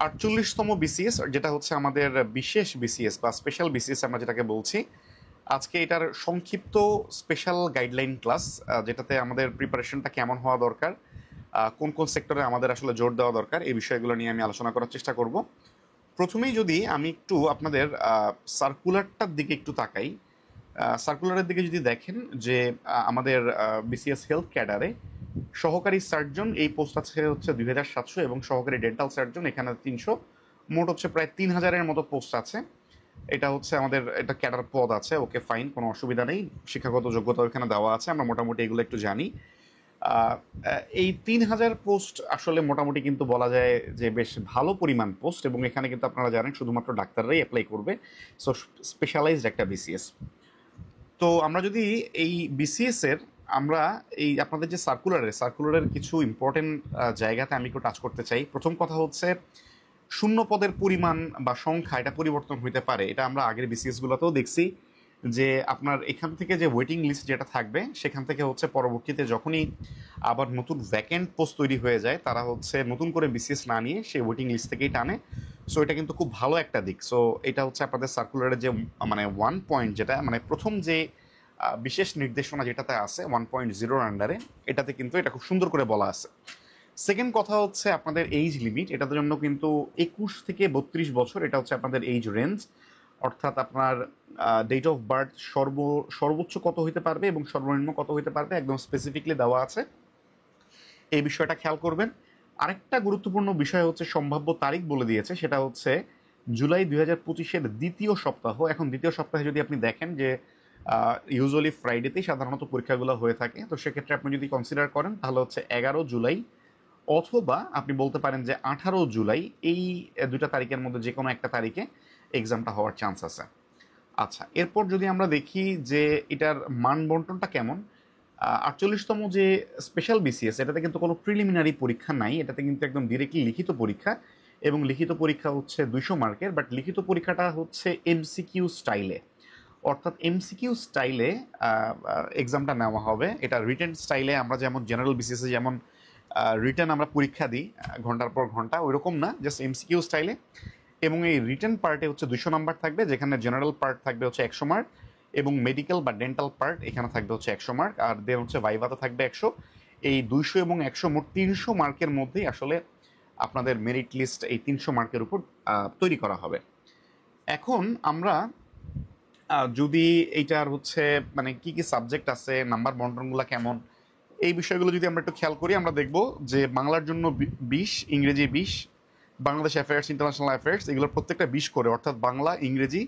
48তম BCS, যেটা হচ্ছে আমাদের বিশেষ বিসিএস বা স্পেশাল বিসিএস আমরা যেটাকে বলছি। আজকে এটার সংক্ষিপ্ত স্পেশাল গাইডলাইন ক্লাস, যেটাতে আমাদের প্রিপারেশনটা কেমন হওয়া দরকার, কোন কোন সেক্টরে আমাদের আসলে জোর দেওয়া দরকার, এই বিষয়গুলো নিয়ে আমি আলোচনা করার চেষ্টা করব। প্রথমেই যদি আমি একটু আপনাদের সার্কুলারটার দিকে একটু তাকাই, সার্কুলারের দিকে যদি দেখেন যে আমাদের বিসিএস হেলথ ক্যাডারে সহকারী সার্জন এই পোস্ট আছে হচ্ছে 2700 এবং সহকারী ডেন্টাল সার্জন এখানে 300, মোট হচ্ছে প্রায় 3000-এর মতো পোস্ট আছে। এটা হচ্ছে আমাদের এটা ক্যাডার পদ আছে, ওকে ফাইন, কোনো অসুবিধা নেই, শিক্ষাগত যোগ্যতা এখানে দেওয়া আছে, আমরা মোটামুটি এগুলো একটু জানি। আহ, এই 3000 পোস্ট আসলে মোটামুটি কিন্তু বলা যায় যে বেশ ভালো পরিমাণ পোস্ট, এবং এখানে কিন্তু আপনারা জানেন শুধুমাত্র ডাক্তাররাই অ্যাপ্লাই করবে, সো স্পেশালাইজড একটা বিসিএস। তো আমরা যদি এই বিসিএস এর আমরা এই আপনাদের যে সার্কুলারের কিছু ইম্পর্টেন্ট জায়গাতে আমি একটু টাচ করতে চাই। প্রথম কথা হচ্ছে শূন্য পদের পরিমাণ বা সংখ্যা এটা পরিবর্তন হইতে পারে, এটা আমরা আগের বিসিএস গুলোতেও দেখছি যে আপনার এখান থেকে যে ওয়েটিং লিস্ট যেটা থাকবে সেখান থেকে হচ্ছে পরবর্তীতে যখনই আবার নতুন ভ্যাকেন্ট পোস্ট তৈরি হয়ে যায় তারা হচ্ছে নতুন করে বিসিএস না নিয়ে সেই ওয়েটিং লিস্ট থেকেই টানে। সো এটা কিন্তু খুব ভালো একটা দিক। সো এটা হচ্ছে আপনাদের সার্কুলারের যে মানে 1 পয়েন্ট, যেটা মানে প্রথম যে বিশেষ নির্দেশনা যেটাতে আছে 1.0 আন্ডারে, এটাতে কিন্তু এটা খুব সুন্দর করে বলা আছে। সেকেন্ড কথা হচ্ছে আপনাদের এইজ লিমিট, এটার জন্য কিন্তু 21 থেকে 32 বছর, এটা হচ্ছে আপনাদের এইজ রেঞ্জ। অর্থাৎ আপনার ডেট অফ বার্থ সর্বোচ্চ কত হইতে পারবে এবং সর্বনিম্ন কত হইতে পারবে একদম স্পেসিফিকলি দেওয়া আছে, এই বিষয়টা খেয়াল করবেন। আরেকটা গুরুত্বপূর্ণ বিষয় হচ্ছে সম্ভাব্য তারিখ বলে দিয়েছে, সেটা হচ্ছে জুলাই 2025-এর দ্বিতীয় সপ্তাহ। এখন দ্বিতীয় সপ্তাহে যদি আপনি দেখেন যে ইউজুয়ালি ফ্রাইডেতেই সাধারণত পরীক্ষাগুলো হয়ে থাকে, তো সেক্ষেত্রে আপনি যদি কনসিডার করেন তাহলে হচ্ছে 11 জুলাই, অথবা আপনি বলতে পারেন যে 18 জুলাই, এই দুইটা তারিখের মধ্যে যে কোনো একটা তারিখে এক্সামটা হওয়ার চান্স আছে। আচ্ছা, এরপর যদি আমরা দেখি যে এটার মান বন্টনটা কেমন, 48তম যে স্পেশাল বিসিএস এটাতে কিন্তু কোনো প্রিলিমিনারি পরীক্ষা নাই, এটাতে কিন্তু একদম ডিরেক্টলি লিখিত পরীক্ষা, এবং লিখিত পরীক্ষা হচ্ছে 200 মার্কের, বাট লিখিত পরীক্ষাটা হচ্ছে এমসিকিউ স্টাইলে। অর্থাৎ এমসিকিউ স্টাইলে এক্সামটা নেওয়া হবে। এটা রিটেন স্টাইলে আমরা যেমন জেনারেল বিসিএসে যেমন রিটেন আমরা পরীক্ষা দিই ঘন্টার পর ঘন্টা, ওইরকম না, জাস্ট এমসিকিউ স্টাইলে। এবং এই রিটেন পার্টে হচ্ছে 200 নাম্বার থাকবে, যেখানে জেনারেল পার্ট থাকবে হচ্ছে 100 মার্ক, এবং মেডিকেল বা ডেন্টাল পার্ট এখানে থাকবে হচ্ছে 100 মার্ক, আর দেন হচ্ছে ভাইভাতে থাকবে 100। এই 200 এবং 100 মোট 300 মার্কের মধ্যেই আসলে আপনাদের মেরিট লিস্ট এই 300 মার্কের উপর তৈরি করা হবে। এখন আমরা যদি এইটার হচ্ছে মানে কি কি সাবজেক্ট আছে, নাম্বার বন্টনগুলো কেমন, এই বিষয়গুলো যদি আমরা একটু খেয়াল করি, আমরা দেখব যে বাংলার জন্য 20, ইংরেজি 20, বাংলাদেশ অ্যাফেয়ার্স, ইন্টারন্যাশনাল অ্যাফেয়ার্স এগুলোর প্রত্যেকটা 20 করে, অর্থাৎ বাংলা, ইংরেজি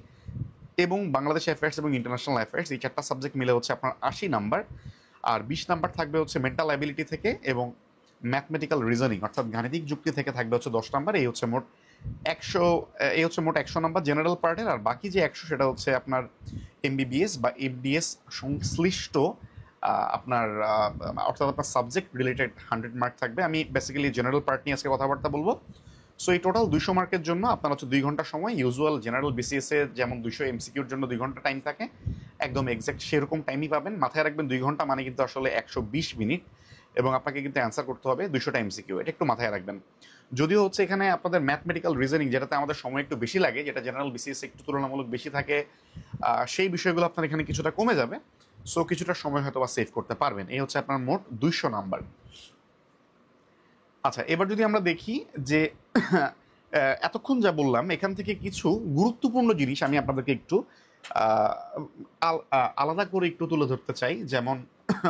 এবং বাংলাদেশ অ্যাফেয়ার্স এবং ইন্টারন্যাশনাল অ্যাফেয়ার্স এই চারটা সাবজেক্ট মিলে হচ্ছে আপনার 80 নাম্বার। আর 20 নাম্বার থাকবে হচ্ছে মেন্টাল অ্যাবিলিটি থেকে, এবং ম্যাথমেটিক্যাল রিজনিং অর্থাৎ গাণিতিক যুক্তি থেকে থাকবে হচ্ছে 10 নাম্বার। এই হচ্ছে মোট 100, এই হচ্ছে মোট 100 নাম্বার জেনারেল পার্টের। আর বাকি যে 100 সেটা হচ্ছে আপনার এমবিবিএস বা এফডিএস সংশ্লিষ্ট আপনার অর্থাৎ আপনার সাবজেক্ট রিলেটেড 100 মার্ক থাকবে। আমি বেসিক্যালি জেনারেল পার্ট নিয়ে আজকে কথাবার্তা বলবো। সো এই টোটাল 200 মার্কের জন্য আপনার হচ্ছে 2 ঘন্টা সময়। ইউজুয়াল জেনারেল বিসিএস এ যেমন 200 এমসিকিউর জন্য 2 ঘন্টা টাইম থাকে, একদম এক্সাক্ট সেরকম টাইমই পাবেন। মাথায় রাখবেন 2 ঘন্টা মানে কিন্তু আসলে 120 মিনিট, এবং আপনাকে কিন্তু অ্যান্সার করতে হবে 200টা এমসিকিউ, এটা একটু মাথায় রাখবেন। যদিও হচ্ছে এখানে আপনাদের ম্যাথমেটিক্যাল রিজনিং যেটাতে আমাদের সময় একটু বেশি লাগে, যেটা জেনারেল বিসিএস একটু তুলনামূলক বেশি থাকে, সেই বিষয়গুলো আপনার এখানে কিছুটা কমে যাবে। সো কিছুটা সময় হয়তো বা সেভ করতে পারবেন। এই হচ্ছে আপনার মোট 200 নাম্বার। আচ্ছা, এবার যদি আমরা দেখি যে এতক্ষণ যা বললাম এখান থেকে কিছু গুরুত্বপূর্ণ জিনিস আমি আপনাদেরকে একটু আলাদা করে একটু তুলে ধরতে চাই। যেমন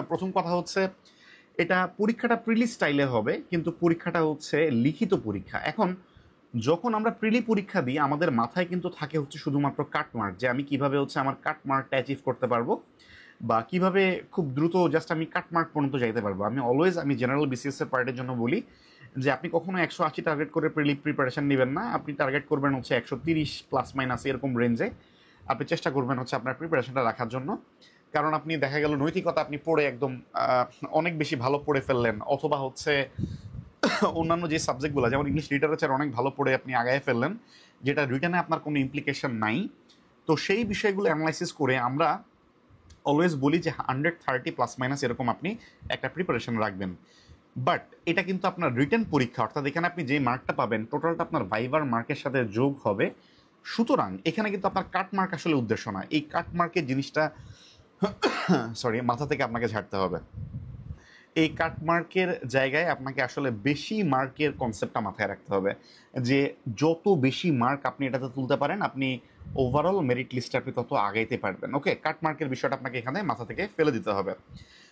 প্রথম কথা হচ্ছে এটা পরীক্ষাটা প্রিলি স্টাইলে হবে, কিন্তু পরীক্ষাটা হচ্ছে লিখিত পরীক্ষা। এখন যখন আমরা প্রিলি পরীক্ষা দিই আমাদের মাথায় কিন্তু থাকে হচ্ছে শুধুমাত্র কাটমার্ক, যে আমি কিভাবে হচ্ছে আমার কাটমার্কটা অ্যাচিভ করতে পারবো, বা কিভাবে খুব দ্রুত জাস্ট আমি কাটমার্ক পর্যন্ত যাইতে পারবো। আমি জেনারেল বিসিএস এর পার্টের জন্য বলি যে আপনি কখনো 180 টার্গেট করে প্রিপারেশন নেবেন না, আপনি টার্গেট করবেন হচ্ছে 130 প্লাস মাইনাস এরকম রেঞ্জে আপনি চেষ্টা করবেন হচ্ছে আপনার প্রিপারেশনটা রাখার জন্য। কারণ আপনি দেখা গেল নৈতিকতা আপনি পড়ে একদম অনেক বেশি ভালো পড়ে ফেললেন, অথবা হচ্ছে অন্যান্য যে সাবজেক্টগুলো যেমন ইংলিশ লিটারেচার অনেক ভালো পড়ে আপনি আগায় ফেললেন, যেটা রিটার্নে আপনার কোনো ইমপ্লিকেশন নাই। তো সেই বিষয়গুলো অ্যানালাইসিস করে আমরা অলওয়েজ বলি যে 130 প্লাস মাইনাস এরকম আপনি একটা প্রিপারেশন রাখবেন। বাট এটা কিন্তু আপনার রিটেন পরীক্ষা, অর্থাৎ এখানে আপনি যে মার্কটা পাবেন টোটালটা আপনার ভাইবার মার্কের সাথে যোগ হবে। সুতরাং এখানে কিন্তু আপনার কাট মার্ক আসলে উদ্দেশ্য না, এই কাট মার্কের জিনিসটা সরি মাথা থেকে আপনাকে ঝাড়তে হবে। এই কাট মার্কের জায়গায় আপনাকে আসলে বেশি মার্কের কনসেপ্টটা মাথায় রাখতে হবে, যে যত বেশি মার্ক আপনি এটাতে তুলতে পারেন আপনি ওভারঅল মেরিট লিস্টে আপনি তত আগাইতে পারবেন। ওকে, কাট মার্কের বিষয়টা আপনাকে এখানে মাথা থেকে ফেলে দিতে হবে।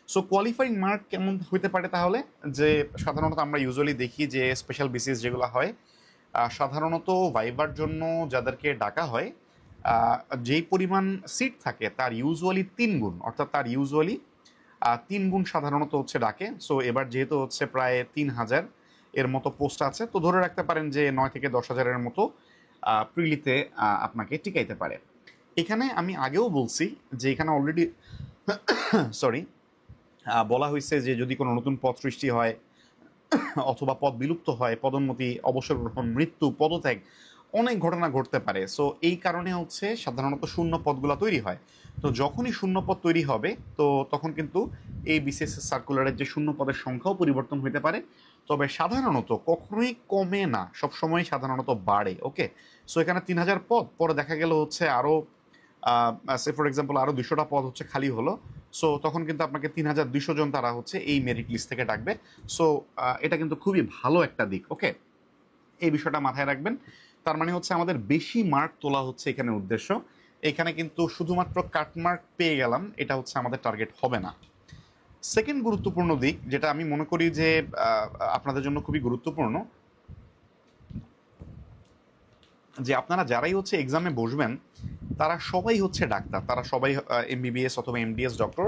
সো কোয়ালিফাইং মার্ক কেমন হইতে পারে তাহলে, যে সাধারণত আমরা ইউজুয়ালি দেখি যে স্পেশাল বিসিএস যেগুলো হয় সাধারণত ভাইবার জন্য যাদেরকে ডাকা হয় যেই পরিমাণ সিট থাকে তার ইউজুয়ালি 3 গুণ, অর্থাৎ তার ইউজুয়ালি 3 গুণ সাধারণত হচ্ছে ডাকে। সো এবার যেহেতু হচ্ছে প্রায় 3000 এর মতো পোস্ট আছে, তো ধরে রাখতে পারেন যে 9 থেকে 10,000-এর মতো প্রিলিতে আপনাকে টিকাইতে পারে। এখানে আমি আগেও বলছি যে এখানে অলরেডি সরি বলা হয়েছে যে যদি কোনো নতুন পদ সৃষ্টি হয় অথবা পদ বিলুপ্ত হয়, পদোন্নতি, অবসর গ্রহণ, মৃত্যু, পদত্যাগ, অনেক ঘটনা ঘটতে পারে। সো এই কারণে হচ্ছে সাধারণত শূন্য পদগুলো তৈরি হয়। তো যখনই শূন্য পদ তৈরি হবে তো তখন কিন্তু এই বিসিএস সার্কুলারের যে শূন্য পদের সংখ্যাও পরিবর্তন হতে পারে, তবে সাধারণত কখনোই কমে না, সবসময় সাধারণত বাড়ে। ওকে, সো এখানে 3000 পদ, পরে দেখা গেল হচ্ছে আরও সে ফর এক্সাম্পল আরও 200টা পদ হচ্ছে খালি হলো। সো তখন কিন্তু আপনাকে 3200 জন তারা হচ্ছে এই মেরিট লিস্ট থেকে ডাকবে। সো এটা কিন্তু খুবই ভালো একটা দিক। ওকে, এই বিষয়টা মাথায় রাখবেন। তার মানে হচ্ছে আমাদের বেশি মার্ক তোলা হচ্ছে এখানে উদ্দেশ্য। এখানে কিন্তু শুধুমাত্র কাট মার্ক পেয়ে গেলাম এটা হচ্ছে আমাদের টার্গেট হবে না। সেকেন্ড গুরুত্বপূর্ণ দিক যেটা আমি মনে করি যে আপনাদের জন্য খুবই গুরুত্বপূর্ণ, যে আপনারা যারাই হচ্ছে এক্সামে বসবেন তারা সবাই হচ্ছে ডাক্তার, তারা সবাই এমবিবিএস অথবা এমডিএস ডক্টর।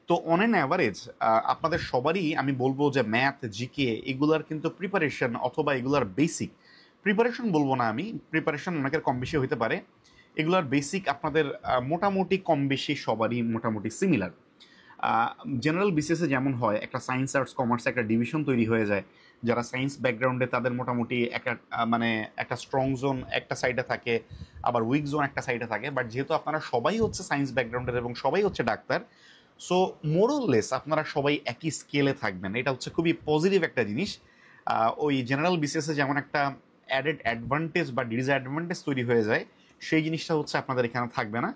তো অন অ্যান অ্যাভারেজ আপনাদের সবারই আমি বলবো যে ম্যাথ, জিকে এগুলার কিন্তু প্রিপারেশন অথবা এগুলার বেসিক প্রিপারেশন বলবো না আমি, প্রিপারেশন অনেকের কম বেশি হতে পারে, এগুলার বেসিক আপনাদের মোটামুটি কম বেশি সবারই মোটামুটি সিমিলার। জেনারেল বিসিএসে যেমন হয় একটা সায়েন্স আর্টস কমার্স একটা ডিভিশন তৈরি হয়ে যায়, যারা সায়েন্স ব্যাকগ্রাউন্ডে তাদের মোটামুটি একটা মানে একটা স্ট্রং জোন একটা সাইডে থাকে, আবার উইক জোন একটা সাইডে থাকে। বাট যেহেতু আপনারা সবাই হচ্ছে সায়েন্স ব্যাকগ্রাউন্ডের এবং সবাই হচ্ছে ডাক্তার, সো মোরলেস আপনারা সবাই একই স্কেলে থাকবেন, এটা হচ্ছে খুবই পজিটিভ একটা জিনিস। ওই জেনারেল বিসিএসে যেমন একটা অ্যাডেড অ্যাডভান্টেজ বা ডিসঅ্যাডভান্টেজ তৈরি হয়ে যায়, সেই জিনিসটা হচ্ছে আপনাদের এখানে থাকবে না।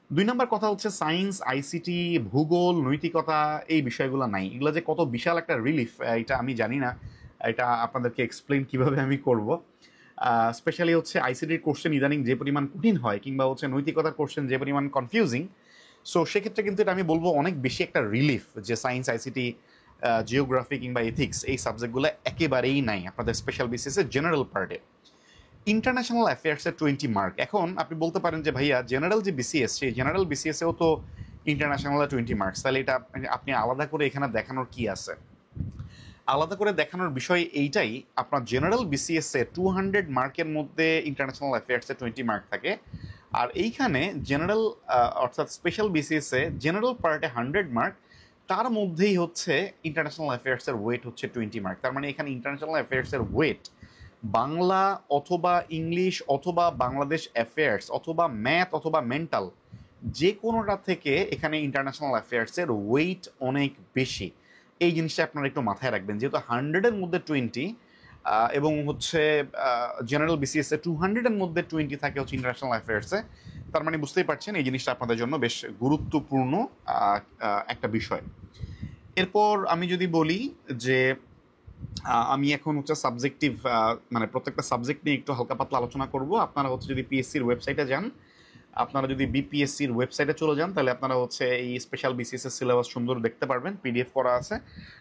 2 নম্বর কথা হচ্ছে সায়েন্স, আইসিটি, ভূগোল, নৈতিকতা এই বিষয়গুলো নাই। এগুলো যে কত বিশাল একটা রিলিফ এটা আমি জানি না, এটা আপনাদেরকে এক্সপ্লেন কিভাবে আমি করব। স্পেশালি হচ্ছে আইসিটির কোশ্চেন ইদানিং যে পরিমাণ কঠিন হয়, কিংবা হচ্ছে নৈতিকতার কোশ্চেন যে পরিমাণ কনফিউজিং, সো সেক্ষেত্রে কিন্তু এটা আমি বলবো অনেক বেশি একটা রিলিফ যে সায়েন্স, আইসিটি, জিওগ্রাফি কিংবা এথিক্স এই সাবজেক্টগুলো একেবারেই নাই আপনাদের স্পেশাল বিসিএসে জেনারেল পার্টে। ইন্টারন্যাশনাল অ্যাফেয়ার্সের 20 মার্ক। এখন আপনি বলতে পারেন যে ভাইয়া জেনারেল যে বিসিএস সেই জেনারেল বিসিএসেও তো ইন্টারন্যাশনাল 20 মার্কস, তাহলে এটা আপনি আলাদা করে এখানে দেখানোর কি আছে? আলাদা করে দেখানোর বিষয় এইটাই, আপনার জেনারেল বিসিএসে 200 মার্কের মধ্যে ইন্টারন্যাশনাল অ্যাফেয়ার্সে 20 মার্ক থাকে, আর এইখানে জেনারেল অর্থাৎ স্পেশাল বিসিএসে জেনারেল পার্টে 100 মার্ক, তার মধ্যেই হচ্ছে ইন্টারন্যাশনাল অ্যাফেয়ার্সের ওয়েট হচ্ছে 20 মার্ক। তার মানে এখানে ইন্টারন্যাশনাল অ্যাফেয়ার্সের ওয়েট বাংলা অথবা ইংলিশ অথবা বাংলাদেশ অ্যাফেয়ার্স অথবা ম্যাথ অথবা মেন্টাল যে কোনোটা থেকে এখানে ইন্টারন্যাশনাল অ্যাফেয়ার্সের ওয়েট অনেক বেশি। এই জিনিসটা আপনারা একটু মাথায় রাখবেন, যেহেতু 100-এর মধ্যে 20 এবং হচ্ছে জেনারেল বিসিএসে 200-এর মধ্যে 20 থাকে হচ্ছে ইন্টারন্যাশনাল অ্যাফেয়ার্সে। তার মানে বুঝতেই পারছেন এই জিনিসটা আপনাদের জন্য বেশ গুরুত্বপূর্ণ একটা বিষয়। এরপর আমি যদি বলি যে আমি এখন হচ্ছে সাবজেক্টিভ মানে প্রত্যেকটা সাবজেক্ট নিয়ে একটু হালকা পাতলা আলোচনা করব। আপনারা হচ্ছে যদি পিএসসির ওয়েবসাইটে যান, আপনারা যদি বিপিএসসির ওয়েবসাইটে চলে যান, তাহলে আপনারা হচ্ছে এই স্পেশাল বিসিএস এর সিলেবাস সুন্দর দেখতে পারবেন, পিডিএফ করা আছে।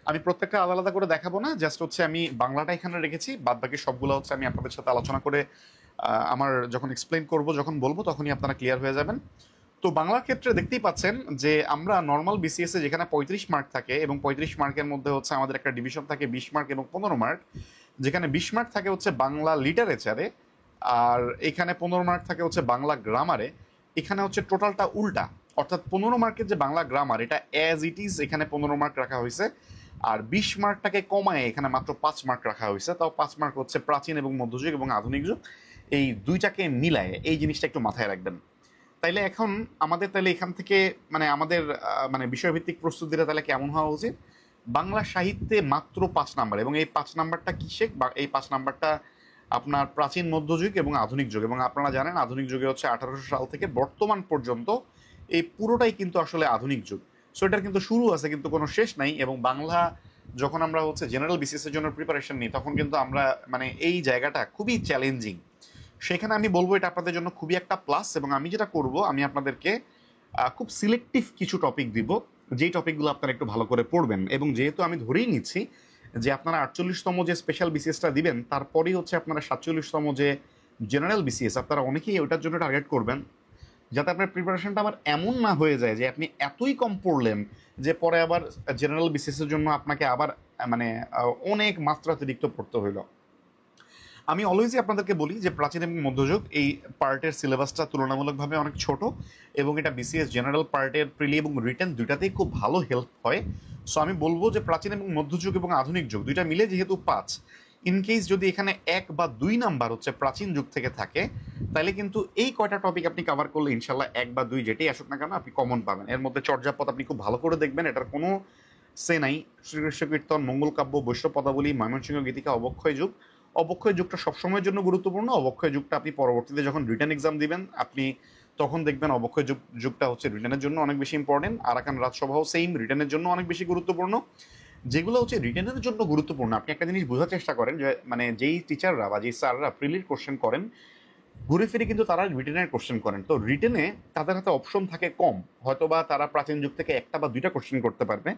আমি প্রত্যেকটা আলাদা আলাদা করে দেখাবো না, জাস্ট হচ্ছে আমি বাংলাটা এখানে রেখেছি, বাদ বাকি সবগুলো হচ্ছে আমি আপনাদের সাথে আলোচনা করে আমার যখন এক্সপ্লেন করব, যখন বলবো তখনই আপনারা ক্লিয়ার হয়ে যাবেন। তো বাংলার ক্ষেত্রে দেখতেই পাচ্ছেন যে আমরা নর্মাল বিসিএসে যেখানে 35 মার্ক থাকে এবং 35 মার্কের মধ্যে হচ্ছে আমাদের একটা ডিভিশন থাকে 20 মার্ক এবং 15 মার্ক, যেখানে 20 মার্ক থাকে হচ্ছে বাংলা লিটারেচারে আর এখানে 15 মার্ক থাকে হচ্ছে বাংলা গ্রামারে। এখানে হচ্ছে টোটালটা উল্টা, অর্থাৎ 15 মার্কের যে বাংলা গ্রামার এটা অ্যাজ ইট ইজ এখানে 15 মার্ক রাখা হয়েছে, আর 20 মার্কটাকে কমায় এখানে মাত্র 5 মার্ক রাখা হয়েছে। তাও 5 মার্ক হচ্ছে প্রাচীন এবং মধ্যযুগ এবং আধুনিক যুগ, এই দুইটাকে মিলায়, এই জিনিসটা একটু মাথায় রাখবেন। তাইলে এখন আমাদের তাহলে এখান থেকে মানে আমাদের মানে বিষয়ভিত্তিক প্রস্তুতিটা তাহলে কেমন হওয়া উচিত? বাংলা সাহিত্যে মাত্র 5 নাম্বার, এবং এই 5 নাম্বারটা কিসে, বা এই 5 নাম্বারটা আপনার প্রাচীন মধ্যযুগ এবং আধুনিক যুগ। এবং আপনারা জানেন আধুনিক যুগে হচ্ছে 1800 সাল থেকে বর্তমান পর্যন্ত এই পুরোটাই কিন্তু আসলে আধুনিক যুগ। সো এটার কিন্তু শুরু আছে কিন্তু কোনো শেষ নাই। এবং বাংলা যখন আমরা হচ্ছে জেনারেল বিসিএস এর জন্য প্রিপারেশন নিই, তখন কিন্তু আমরা মানে এই জায়গাটা খুবই চ্যালেঞ্জিং। সেখানে আমি বলবো এটা আপনাদের জন্য খুবই একটা প্লাস। এবং আমি যেটা করব, আমি আপনাদেরকে খুব সিলেক্টিভ কিছু টপিক দিব, যেই টপিকগুলো আপনারা একটু ভালো করে পড়বেন। এবং যেহেতু আমি ধরেই নিচ্ছি যে আপনারা 48তম যে স্পেশাল বিসিএসটা দিবেন, তারপরেই হচ্ছে আপনারা 47তম যে জেনারেল বিসিএস, আপনারা অনেকেই ওটার জন্য টার্গেট করবেন, যাতে আপনার প্রিপারেশনটা আবার এমন না হয়ে যায় যে আপনি এতই কম পড়লেন যে পরে আবার জেনারেল বিসিএস এর জন্য আপনাকে আবার মানে অনেক মাত্রাতিরিক্ত পড়তে হইল। আমি অলওয়েজই আপনাদেরকে বলি যে প্রাচীন এবং মধ্যযুগ এই পার্টের সিলেবাসটা তুলনামূলকভাবে অনেক ছোট, এবং এটা বিসিএস জেনারেল পার্টের প্রিলি এবং রিটেন দুইটাতেই খুব ভালো হেল্প হয়। সো আমি বলবো যে প্রাচীন এবং মধ্যযুগ এবং আধুনিক যুগ দুইটা মিলে যেহেতু 5, ইনকেস যদি এখানে 1 বা 2 নাম্বার হচ্ছে প্রাচীন যুগ থেকে থাকে, তাহলে কিন্তু এই কয়টা টপিক আপনি কভার করলে ইনশাল্লাহ 1 বা 2 যেটাই আসুক না কেন আপনি কমন পাবেন। এর মধ্যে চর্যাপদ আপনি খুব ভালো করে দেখবেন, এটার কোনো সে নাই। শ্রীকৃষ্ণ কীর্তন, মঙ্গল কাব্য, বৈষ্ণব পদাবলী, ময়মনসিংহ গীতিকা, অবক্ষয় যুগ। অবক্ষয় যুগটা সবসময়ের জন্য গুরুত্বপূর্ণ। অবক্ষয় যুগটা আপনি পরবর্তীতে যখন রিটেন এক্সাম দিবেন, আপনি তখন দেখবেন অবক্ষয় যুগটা হচ্ছে রিটেনের জন্য অনেক বেশি ইম্পর্টেন্ট। আরাকান রাজসভাও সেম রিটেনের জন্য অনেক বেশি গুরুত্বপূর্ণ। যেগুলো হচ্ছে রিটেনের জন্য গুরুত্বপূর্ণ, আপনি একটা জিনিস বোঝার চেষ্টা করেন যে মানে যেই টিচাররা বা যেই স্যাররা প্রিলির কোশ্চেন করেন, ঘুরে ফিরে কিন্তু তারা রিটেনের কোশ্চেন করেন। তো রিটেনে তাদের হাতে অপশন থাকে কম, হয়তোবা তারা প্রাচীন যুগ থেকে 1টা বা 2টা কোশ্চেন করতে পারবে।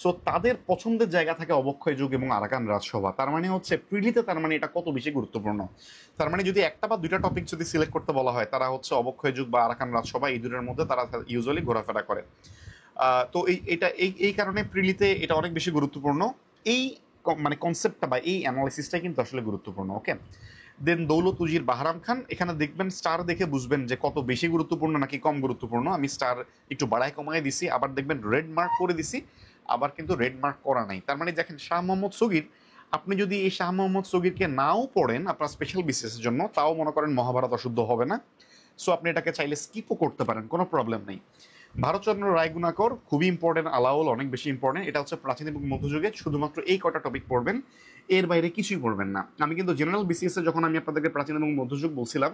সো তাদের পছন্দের জায়গা থাকে অবক্ষয় যুগ এবং আরাকান রাজসভা। তার মানে হচ্ছে প্রিলিতে তার মানে এটা কত বেশি গুরুত্বপূর্ণ। তার মানে যদি 1টা বা 2টা টপিক যদি সিলেক্ট করতে বলা হয়, তারা হচ্ছে অবক্ষয় যুগ বা আরাকান রাজসভা এই দুটোর মধ্যে তারা ইউজুয়ালি ঘোরাফেরা করে। তো এই কারণে প্রিলিতে এটা অনেক বেশি গুরুত্বপূর্ণ। এই মানে কনসেপ্টটা বা এই অ্যানালাইসিসটাই কিন্তু আসলে গুরুত্বপূর্ণ। ওকে, দেন দৌলত উজির বাহারাম খান, এখানে দেখবেন স্টার দেখে বুঝবেন যে কত বেশি গুরুত্বপূর্ণ নাকি কম গুরুত্বপূর্ণ। আমি স্টার একটু বাড়ায় কমায় দিছি, আবার দেখবেন রেড মার্ক করে দিছি, আবার কিন্তু রেড মার্ক করা নাই। তার মানে দেখেন শাহ মোহাম্মদ সগীর, আপনি যদি এই শাহ মোহাম্মদ সগীরকে নাও পড়েন আপনার স্পেশাল বিসিএস এর জন্য, তাও মনে করেন মহাভারত অশুদ্ধ হবে না। সো আপনি এটাকে চাইলে স্কিপও করতে পারেন, কোনো প্রবলেম নেই। ভারতচন্দ্র রায় গুণাকর খুবই ইম্পর্টেন্ট, আলাওল অনেক বেশি ইম্পর্টেন্ট। এটা হচ্ছে প্রাচীন এবং মধ্যযুগে শুধুমাত্র এই কটা টপিক পড়বেন, এর বাইরে কিছুই পড়বেন না। আমি কিন্তু জেনারেল বিসিএস এ যখন আমি আপনাদেরকে প্রাচীন এবং মধ্যযুগ বলছিলাম,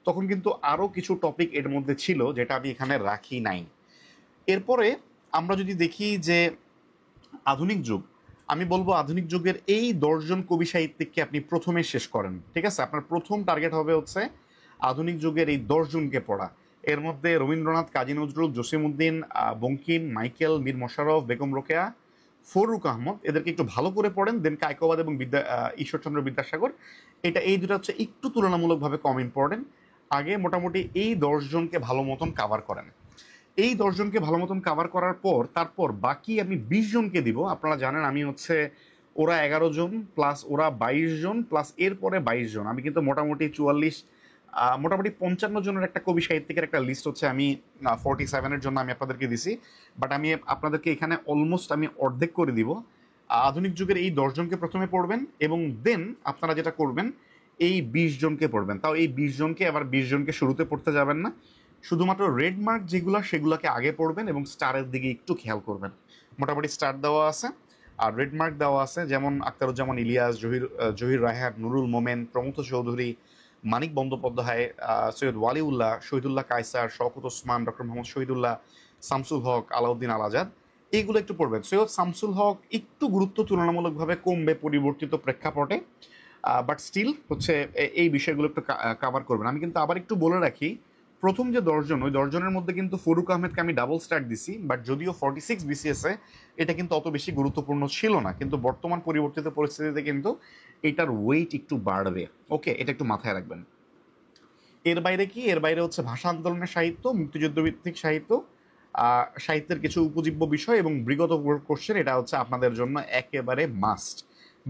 তখন কিন্তু আরও কিছু টপিক এর মধ্যে ছিল যেটা আমি এখানে রাখি নাই। এরপরে আমরা যদি দেখি যে আধুনিক যুগ, আমি বলবো আধুনিক যুগের এই 10জন কবি সাহিত্যিককে আপনি প্রথমে শেষ করেন। ঠিক আছে, আপনার প্রথম টার্গেট হবে হচ্ছে আধুনিক যুগের এই 10জনকে পড়া। এর মধ্যে রবীন্দ্রনাথ, কাজী নজরুল, জসিমউদ্দিন, বঙ্কিম, মাইকেল, মীর মোশাররফ, বেগম রোকেয়া, ফরুক আহমদ, এদেরকে একটু ভালো করে পড়েন। দেন কায়কোবাদ এবং ঈশ্বরচন্দ্র বিদ্যাসাগর, এই দুটো হচ্ছে একটু তুলনামূলকভাবে কম ইম্পর্টেন্ট। আগে মোটামুটি এই 10জনকে ভালো মতন কাভার করেন। এই 10জনকে ভালো মতন কাভার করার পর তারপর বাকি আমি 20জনকে দিব। আপনারা জানেন আমি হচ্ছে ওরা 11জন প্লাস ওরা 22জন প্লাস এরপরে 22জন, আমি কিন্তু মোটামুটি 44 মোটামুটি 55জনের একটা কবি সাহিত্যিকের একটা লিস্ট হচ্ছে আমি 47-এর জন্য আমি আপনাদেরকে দিছি। বাট আমি আপনাদেরকে এখানে অলমোস্ট আমি অর্ধেক করে দিব। আধুনিক যুগের এই 10জনকে প্রথমে পড়বেন, এবং দেন আপনারা যেটা করবেন এই 20জনকে পড়বেন। তাও এই 20জনকে আবার 20জনকে শুরুতে পড়তে যাবেন না, শুধুমাত্র রেড মার্ক যেগুলো সেগুলোকে আগে পড়বেন এবং স্টারের দিকে একটু খেয়াল করবেন। মোটামুটি স্টার দেওয়া আছে আর রেড মার্ক দেওয়া আছে, যেমন আখতারুজ্জামান ইলিয়াস, জহির রায়হান, নুরুল মোমেন, প্রমথ চৌধুরী, মানিক বন্দ্যোপাধ্যায়, সৈয়দ ওয়ালিউল্লাহ, শহীদুল্লাহ কায়সার, শওকত ওসমান, ডক্টর মোহাম্মদ শহীদুল্লাহ, শামসুল হক, আলাউদ্দিন আল আজাদ, এইগুলো একটু পড়বেন। সৈয়দ শামসুল হক একটু গুরুত্ব তুলনামূলকভাবে কমবে পরিবর্তিত প্রেক্ষাপটে, বাট স্টিল হচ্ছে এই বিষয়গুলো একটু কাভার করবেন। আমি কিন্তু আবার একটু বলে রাখি, প্রথম যে 10জন, ওই 10জনের মধ্যে কিন্তু ফরুক আহমেদকে আমি ডাবল স্টার দিছি, বাট যদিও 46 বিসিএস এ এটা কিন্তু অত বেশি গুরুত্বপূর্ণ ছিল না, কিন্তু বর্তমান পরিবর্তিত পরিস্থিতিতে কিন্তু এটার ওয়েট একটু বাড়বে। ওকে, এটা একটু মাথায় রাখবেন। এর বাইরে কি, এর বাইরে হচ্ছে ভাষা আন্দোলনের সাহিত্য, মুক্তিযুদ্ধ ভিত্তিক সাহিত্য, সাহিত্যের কিছু উপজীব্য বিষয় এবং বিগত কোশ্চেন, এটা হচ্ছে আপনাদের জন্য একেবারে মাস্ট।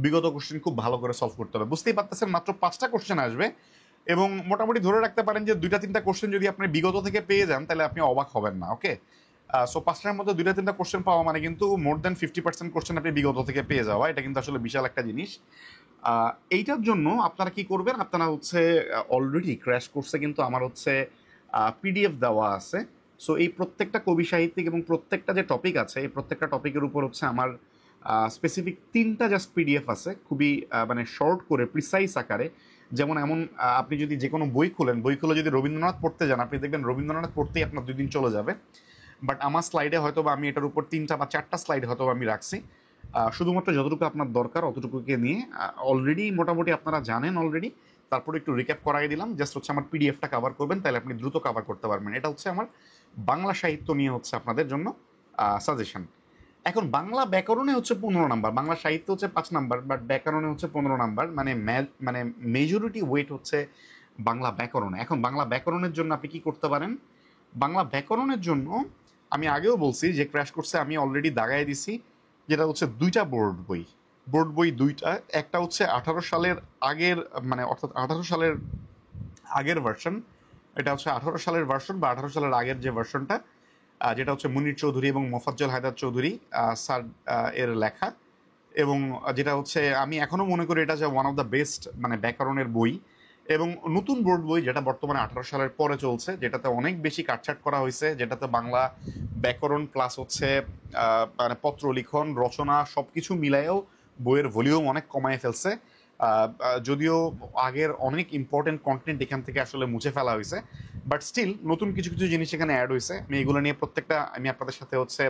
বিগত কোশ্চেন খুব ভালো করে সলভ করতে হবে। বুঝতেই পারতেছেন মাত্র 5টা কোশ্চেন আসবে, এবং মোটামুটি ধরে রাখতে পারেন যে 2-3টা কোশ্চেন যদি আপনি বিগত থেকে পেয়ে যান তাহলে আপনি অবাক হবেন না। ওকে, সো 5টার মধ্যে 2-3টা কোশ্চেন পাওয়া মানে কিন্তু মোর দ্যান 50% কোশ্চেন আপনি বিগত থেকে পেয়ে যাওয়া, এটা কিন্তু আসলে বিশাল একটা জিনিস। এইটার জন্য আপনারা কি করবেন, আপনারা হচ্ছে অলরেডি ক্র্যাশ কোর্সে কিন্তু আমার হচ্ছে পিডিএফ দেওয়া আছে। সো এই প্রত্যেকটা কবি সাহিত্যিক এবং প্রত্যেকটা যে টপিক আছে, এই প্রত্যেকটা টপিকের উপর হচ্ছে আমার স্পেসিফিক 3টা জাস্ট পিডিএফ আছে, খুবই মানে শর্ট করে প্রিসাইজ আকারে। যেমন এমন আপনি যদি যে কোনো বই খোলেন, বই খুলে যদি রবীন্দ্রনাথ পড়তে যান, আপনি দেখবেন রবীন্দ্রনাথ পড়তেই আপনার 2 দিন চলে যাবে। বাট আমার স্লাইডে হয়তো বা আমি এটার উপর 3টা বা 4টা স্লাইড হয়তো আমি রাখছি, শুধুমাত্র যতটুকু আপনার দরকার অতটুকুকে নিয়ে। অলরেডি মোটামুটি আপনারা জানেন অলরেডি, তারপরে একটু রিক্যাপ করাই দিলাম। জাস্ট হচ্ছে আমার পিডিএফটা কভার করবেন, তাহলে আপনি দ্রুত কভার করতে পারবেন। এটা হচ্ছে আমার বাংলা সাহিত্য নিয়ে হচ্ছে আপনাদের জন্য সাজেশন। এখন বাংলা ব্যাকরণে হচ্ছে 15 নাম্বার, বাংলা সাহিত্য হচ্ছে 5 নাম্বার, বাট ব্যাকরণে হচ্ছে 15 নাম্বার। মানে মানে মেজরিটি ওয়েট হচ্ছে বাংলা ব্যাকরণে। এখন বাংলা ব্যাকরণের জন্য আপনি কি করতে পারেন? বাংলা ব্যাকরণের জন্য আমি আগেও বলছি যে ক্র্যাশ কোর্সে আমি অলরেডি দাগায় দিছি, যেটা হচ্ছে 2টা বোর্ড বই 2টা। একটা হচ্ছে 18 সালের আগের, মানে অর্থাৎ 18 সালের আগের ভার্সন, এটা হচ্ছে 18 সালের ভার্সন বা 18 সালের আগের যে ভার্সনটা, যেটা হচ্ছে মুনির চৌধুরী এবং মোফাজ্জল হায়দার চৌধুরী স্যার এর লেখা। এবং যেটা হচ্ছে আমি এখনো মনে করি এটা যে ওয়ান অফ দ্য বেস্ট মানে ব্যাকরণের বই। এবং নতুন বোর্ড বই যেটা বর্তমানে 18 সালের পরে চলছে, যেটাতে অনেক বেশি কাটছাট করা হয়েছে, যেটাতে বাংলা ব্যাকরণ প্লাস হচ্ছে মানে পত্র লিখন রচনা সবকিছু মিলায়েও বইয়ের ভলিউম অনেক কমায় ফেলছে। যদিও আগের অনেক ইম্পর্টেন্ট কন্টেন্ট এখান থেকে আসলে মুছে ফেলা হয়েছে, বাট স্টিল নতুন কিছু কিছু জিনিস এখানে অ্যাড হয়েছে। আমি এগুলো নিয়ে প্রত্যেকটা আমি আপনাদের সাথে হচ্ছে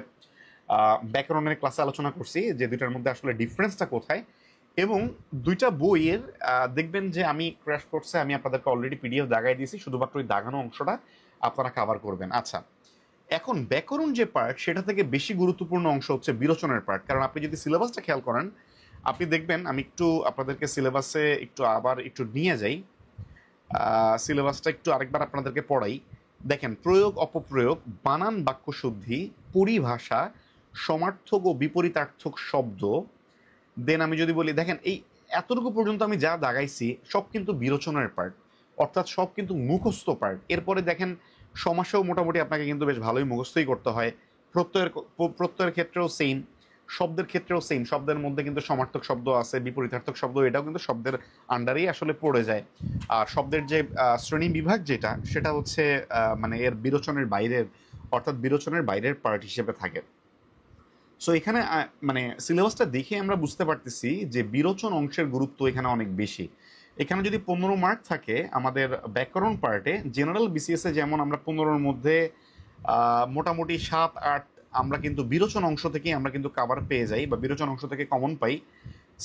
ব্যাকরণের ক্লাসে আলোচনা করছি যে দুইটার মধ্যে আসলে ডিফারেন্সটা কোথায়। এবং 2টা বইয়ের দেখবেন যে আমি ক্র্যাশ কোর্সে আমি আপনাদেরকে অলরেডি পিডিএফ দাগাই দিয়েছি, শুধুমাত্র ওই দাগানো অংশটা আপনারা কভার করবেন। আচ্ছা, এখন ব্যাকরণ যে পার্ট সেটা থেকে বেশি গুরুত্বপূর্ণ অংশ হচ্ছে বিরোচনের পার্ট। কারণ আপনি যদি সিলেবাসটা খেয়াল করেন, আপনি দেখবেন, আমি একটু আপনাদেরকে সিলেবাসে একটু আবার একটু নিয়ে যাই, সিলেবাসটা একটু আরেকবার আপনাদেরকে পড়াই। দেখেন, প্রয়োগ অপপ্রয়োগ, বানান বাক্যশুদ্ধি, পরিভাষা, সমার্থক ও বিপরীতার্থক শব্দ। দেন আমি যদি বলি, দেখেন এই এতটুকু পর্যন্ত আমি যা দাগাইছি সব কিন্তু বিরোচনের পার্ট, অর্থাৎ সব কিন্তু মুখস্থ পার্ট। এরপরে দেখেন সমাসেও মোটামুটি আপনাকে কিন্তু বেশ ভালোই মুখস্থই করতে হয়। প্রত্যয়ের ক্ষেত্রেও সেম, শব্দের ক্ষেত্রেও সেম। শব্দের মধ্যে কিন্তু সমার্থক শব্দ আছে, বিপরীতার্থক শব্দ, এটাও কিন্তু শব্দের আন্ডারেই আসলে পড়ে যায়। আর শব্দের যে শ্রেণী বিভাগ যেটা, সেটা হচ্ছে মানে এর বিরোচনের বাইরের, অর্থাৎ বিরোচনের বাইরের পার্ট হিসেবে থাকে। সো এখানে মানে সিলেবাসটা দেখে আমরা বুঝতে পারতেছি যে বিরোচন অংশের গুরুত্ব এখানে অনেক বেশি। এখানে যদি 15 মার্ক থাকে আমাদের ব্যাকরণ পার্টে, জেনারেল বিসিএস এ যেমন আমরা 15-র মধ্যে মোটামুটি 7-8 আমরা কিন্তু বিরোচন অংশ থেকে আমরা কিন্তু কাভার পেয়ে যাই বা বিরোচন অংশ থেকে কমন পাই।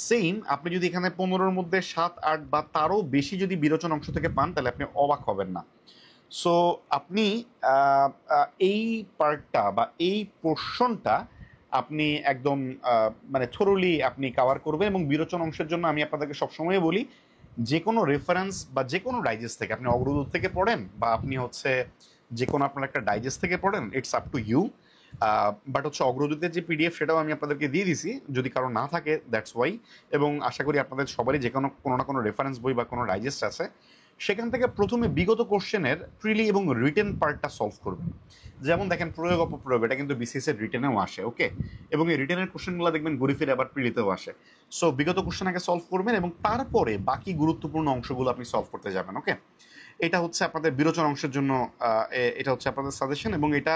সেম আপনি যদি এখানে 15-র মধ্যে 7-8 বা তারও বেশি যদি বিরোচন অংশ থেকে পান, তাহলে আপনি অবাক হবেন না। সো আপনি এই পার্টটা বা এই পোর্শনটা আপনি একদম মানে থরোলি আপনি কাভার করবেন। এবং বিরোচন অংশের জন্য আমি আপনাদেরকে সবসময় বলি, যে কোনো রেফারেন্স বা যে কোনো ডাইজেস্ট থেকে, আপনি অগ্রদূত থেকে পড়েন বা আপনি হচ্ছে যে কোনো আপনার একটা ডাইজেস্ট থেকে পড়েন, it's up to you. But হচ্ছে অগ্রদূতের যে পিডিএফ সেটাও আমি আপনাদেরকে দিয়ে দিছি, যদি কারো না থাকে দ্যাটস ওয়াই। এবং আশা করি আপনাদের সবারই যে কোনো না কোনো রেফারেন্স বই বা কোনো ডাইজেস্ট আছে, সেখান থেকে প্রথমে বিগত কোশ্চেনের প্রিলি এবং রিটেন পার্টটা সলভ করবেন। যেমন দেখেন, প্রয়োগ অপপ্রয়োগ, এটা কিন্তু বিসিএস এর রিটেনেও আসে, ওকে। এবং এই রিটেনের কোশ্চেনগুলো দেখবেন ঘুরে ফিরে আবার প্রিলিতেও আসে। সো বিগত কোশ্চেন আগে সলভ করবেন এবং তারপরে বাকি গুরুত্বপূর্ণ অংশগুলো আপনি সলভ করতে যাবেন, ওকে। এটা হচ্ছে আপনাদের বিরোচন অংশের জন্য, এটা হচ্ছে আপনাদের সাজেশন। এবং এটা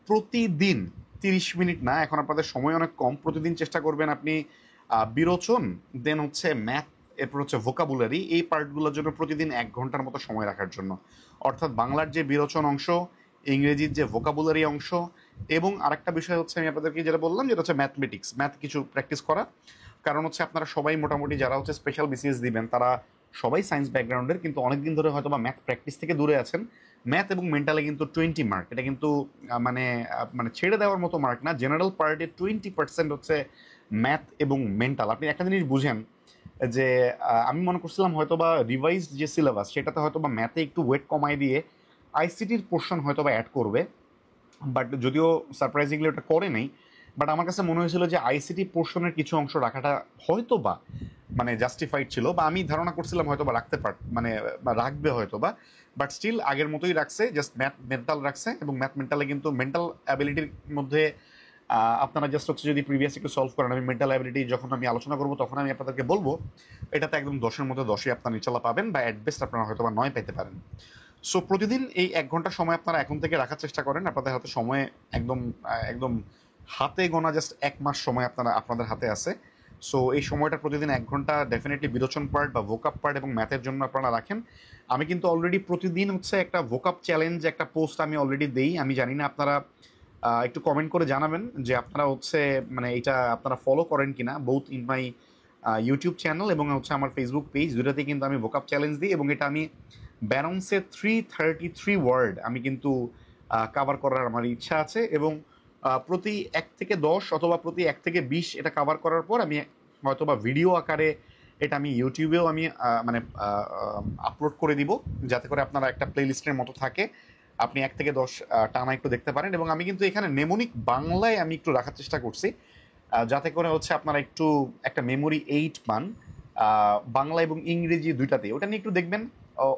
প্রতিদিন 30 মিনিট না, এখন আপনাদের সময় অনেক কম, প্রতিদিন চেষ্টা করবেন আপনি বিরোচন, দেন হচ্ছে ম্যাথ, এরপর হচ্ছে ভোকাবুলারি, এই পার্টগুলোর জন্য প্রতিদিন 1 ঘন্টার মতো সময় রাখার জন্য। অর্থাৎ বাংলার যে বিরোচন অংশ, ইংরেজির যে ভোকাবুলারি অংশ, এবং আরেকটা বিষয় হচ্ছে আমি আপনাদেরকে যেটা বললাম, যেটা হচ্ছে ম্যাথমেটিক্স, ম্যাথ কিছু প্র্যাকটিস করা। কারণ হচ্ছে আপনারা সবাই মোটামুটি যারা হচ্ছে স্পেশাল বিসিএস দিবেন, তারা সবাই সায়েন্স ব্যাকগ্রাউন্ডের, কিন্তু অনেকদিন ধরে হয়তো বা ম্যাথ প্র্যাকটিস থেকে দূরে আছেন। ম্যাথ এবং মেন্টালে কিন্তু 20 মার্ক, এটা কিন্তু মানে মানে ছেড়ে দেওয়ার মতো মার্ক না। জেনারেল পার্টে 20% হচ্ছে ম্যাথ এবং মেন্টাল। আপনি একটা জিনিস বুঝেন যে আমি মনে করছিলাম হয়তো বা রিভাইজ যে সিলেবাস সেটাতে হয়তো বা ম্যাথে একটু ওয়েট কমায় দিয়ে আইসিটির পোর্শন হয়তো বা অ্যাড করবে, বাট যদিও সারপ্রাইজিংলি ওটা করে নেই। বাট আমার কাছে মনে হয়েছিল যে আইসিটি পোর্শনের কিছু অংশ রাখাটা হয়তো বা মানে জাস্টিফাইড ছিল, বা আমি ধারণা করছিলাম হয়তো বা রাখতে মানে রাখবে হয়তো বা। বাট স্টিল আগের মতোই রাখছে, জাস্ট ম্যাথ মেন্টাল রাখছে। এবং ম্যাথ মেন্টালে কিন্তু মেন্টাল অ্যাবিলিটির মধ্যে আপনারা জাস্ট হচ্ছে যদি প্রিভিয়াস একটু সলভ করেন, আমি মেন্টাল অ্যাবিলিটি যখন আমি আলোচনা করবো তখন আমি আপনাদেরকে বলবো, এটাতে একদম 10-এর মধ্যে 10ই আপনারা ইনশাল্লাহ পাবেন, বা অ্যাট বেস্ট আপনারা হয়তো বা 9 পেতে পারেন। সো প্রতিদিন এই 1 ঘন্টা সময় আপনারা এখন থেকে রাখার চেষ্টা করেন। আপনাদের হাতে সময় একদম একদম হাতে গোনা জাস্ট 1 মাস সময় আপনাদের হাতে আছে। সো এই সময়টা প্রতিদিন 1 ঘন্টা ডেফিনেটলি বিরোচন পার্ট বা ভোকাপ পার্ট এবং ম্যাথের জন্য আপনারা রাখেন। আমি কিন্তু অলরেডি প্রতিদিন হচ্ছে একটা ভোকাপ চ্যালেঞ্জ একটা পোস্ট আমি অলরেডি দেই। আমি জানি না আপনারা একটু কমেন্ট করে জানাবেন যে আপনারা হচ্ছে মানে এটা আপনারা ফলো করেন কিনা, both in my YouTube channel এবং হচ্ছে আমার ফেসবুক পেজ, দুটাতেই কিন্তু আমি ভোকাপ চ্যালেঞ্জ দিই এবং এটা আমি ব্যারন্সে 333 ওয়ার্ড আমি কিন্তু কাভার করার আমার ইচ্ছা আছে এবং প্রতি 1 থেকে 10 অথবা প্রতি 1 থেকে 20 এটা কাভার করার পর আমি হয়তোবা ভিডিও আকারে এটা আমি ইউটিউবেও আমি মানে আপলোড করে দিব, যাতে করে আপনারা একটা প্লেলিস্টের মতো থাকে, আপনি 1 থেকে 10 টানা একটু দেখতে পারেন। এবং আমি কিন্তু এখানে নেমোনিক বাংলায় আমি একটু রাখার চেষ্টা করছি, যাতে করে হচ্ছে আপনারা একটু একটা মেমোরি এইড পান বাংলা এবং ইংরেজি দুইটাতেই। ওটা নিয়ে একটু দেখবেন।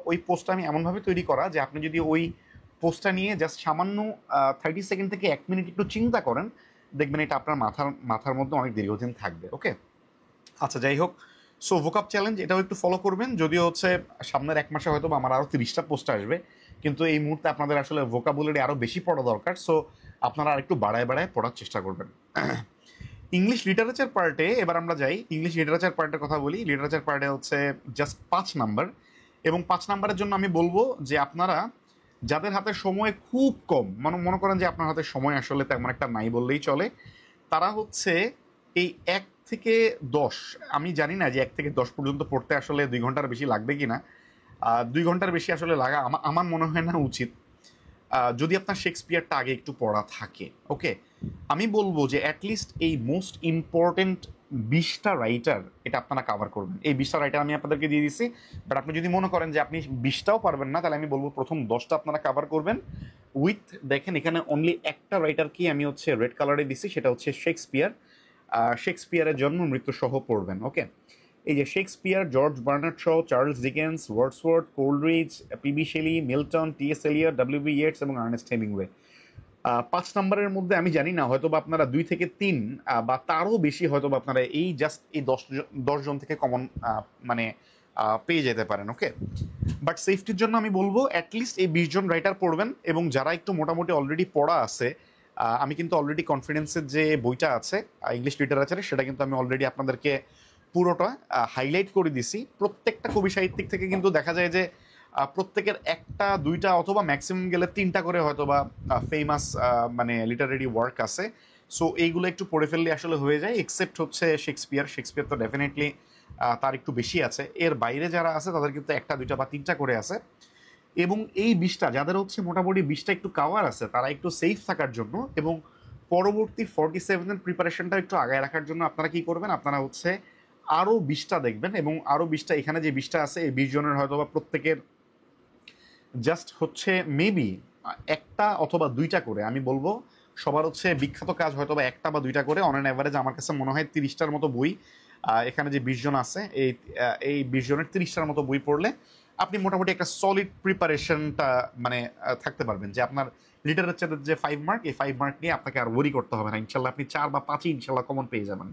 ওই পোস্টটা আমি এমনভাবে তৈরি করা যে আপনি যদি ওই পোস্টটা নিয়ে জাস্ট সামান্য 30 সেকেন্ড থেকে 1 মিনিট একটু চিন্তা করেন, দেখবেন এটা আপনার মাথার মধ্যে অনেক দীর্ঘদিন থাকবে। ওকে, আচ্ছা যাই হোক, সো ভোকাপ চ্যালেঞ্জ এটাও একটু ফলো করবেন। যদিও হচ্ছে সামনের 1 মাসে হয়তো আমার আরও 30টা পোস্ট আসবে, কিন্তু এই মুহূর্তে আপনাদের আসলে ভোকাবুলারি আরও বেশি পড়া দরকার। সো আপনারা আরেকটু বাড়ায় পড়ার চেষ্টা করবেন। ইংলিশ লিটারেচার পার্টে এবার আমরা যাই। ইংলিশ লিটারেচার পার্টের কথা বলি। লিটারেচার পার্টে হচ্ছে জাস্ট 5 নাম্বার, এবং 5 নাম্বারের জন্য আমি বলবো যে আপনারা যাদের হাতে সময় খুব কম, মনে করেন যে আপনার হাতে সময় আসলে তেমন একটা নাই বললেই চলে, তারা হচ্ছে এই 1 থেকে 10, আমি জানি না যে 1 থেকে 10 পর্যন্ত পড়তে আসলে 2 ঘন্টার বেশি লাগবে কি না। 2 ঘন্টার বেশি আসলে লাগা আমার মনে হয় না উচিত, যদি আপনার শেক্সপিয়ারটা আগে একটু পড়া থাকে। ওকে, আমি বলবো যে অ্যাটলিস্ট এই মোস্ট ইম্পর্টেন্ট 20টা রাইটার এটা আপনারা কাভার করবেন। এই 20টা রাইটার আমি আপনাদেরকে দিয়ে দিচ্ছি, বাট আপনি যদি মনে করেন যে আপনি 20টাও পারবেন না, তাহলে আমি বলবো প্রথম 10টা আপনারা কাভার করবেন উইথ, দেখেন এখানে অনলি একটা রাইটারকেই আমি হচ্ছে রেড কালারে দিচ্ছি, সেটা হচ্ছে শেক্সপিয়ার। শেক্সপিয়ারের জন্ম মৃত্যু সহ পড়বেন। ওকে, এই যে Shakespeare, George Bernard Shaw, Charles Dickens, Wordsworth, Coleridge, PB Shelley, Milton, TS. Eliot, WB. Yeats এবং আর্নেস্ট হেমিংওয়ে। 5 নাম্বারের মধ্যে আমি জানি না, হয়তো বা আপনারা 2 থেকে 3 বা তারও বেশি হয়তো বা আপনারা এই জাস্ট এই 10 জন থেকে কমন মানে পেয়ে যেতে পারেন। ওকে, বাট সেফটির জন্য আমি বলবো অ্যাটলিস্ট এই 20 জন রাইটার পড়বেন। এবং যারা একটু মোটামুটি অলরেডি পড়া আছে, আমি কিন্তু অলরেডি কনফিডেন্সের যে বইটা আছে ইংলিশ লিটারেচারে, সেটা কিন্তু আমি অলরেডি আপনাদেরকে পুরোটা হাইলাইট করে দিছি। প্রত্যেকটা কবি সাহিত্যিক থেকে কিন্তু দেখা যায় যে প্রত্যেকের 1টা 2টা অথবা ম্যাক্সিমাম গেলে 3টা করে হয়তো বা ফেমাস মানে লিটারেরি ওয়ার্ক আছে। সো এইগুলো একটু পড়ে ফেললে আসলে হয়ে যায়, এক্সেপ্ট হচ্ছে শেক্সপিয়ার তো ডেফিনেটলি তার একটু বেশি আছে। এর বাইরে যারা আছে তাদের কিন্তু 1টা 2টা বা 3টা করে আছে। এবং এই 20টা যাদের হচ্ছে মোটামুটি 20টা একটু কাভার আছে, তারা একটু সেফ থাকার জন্য এবং পরবর্তী 47-এর প্রিপারেশনটা একটু আগায় রাখার জন্য আপনারা কি করবেন, আপনারা হচ্ছে আরও 20টা দেখবেন। এবং আরও 20টা, এখানে যে 20টা আছে এই 20 জনের হয়তো বা প্রত্যেকের জাস্ট হচ্ছে মেবি 1টা অথবা 2টা করে, আমি বলবো সবার হচ্ছে বিখ্যাত কাজ হয়তো বা 1টা বা 2টা করে। অন অ্যান অ্যাভারেজ আমার কাছে মনে হয় 30টার মতো বই, এখানে যে 20 জন আছে এই 20 জনের 30টার মতো বই পড়লে আপনি মোটামুটি একটা সলিড প্রিপারেশনটা মানে থাকতে পারবেন, যে আপনার লিটারেচারের যে 5 মার্ক, এই 5 মার্ক নিয়ে আপনাকে আর ওয়ারি করতে হবে না। ইনশাল্লাহ আপনি 4 বা 5ই ইনশাল্লাহ কমন পেয়ে যাবেন।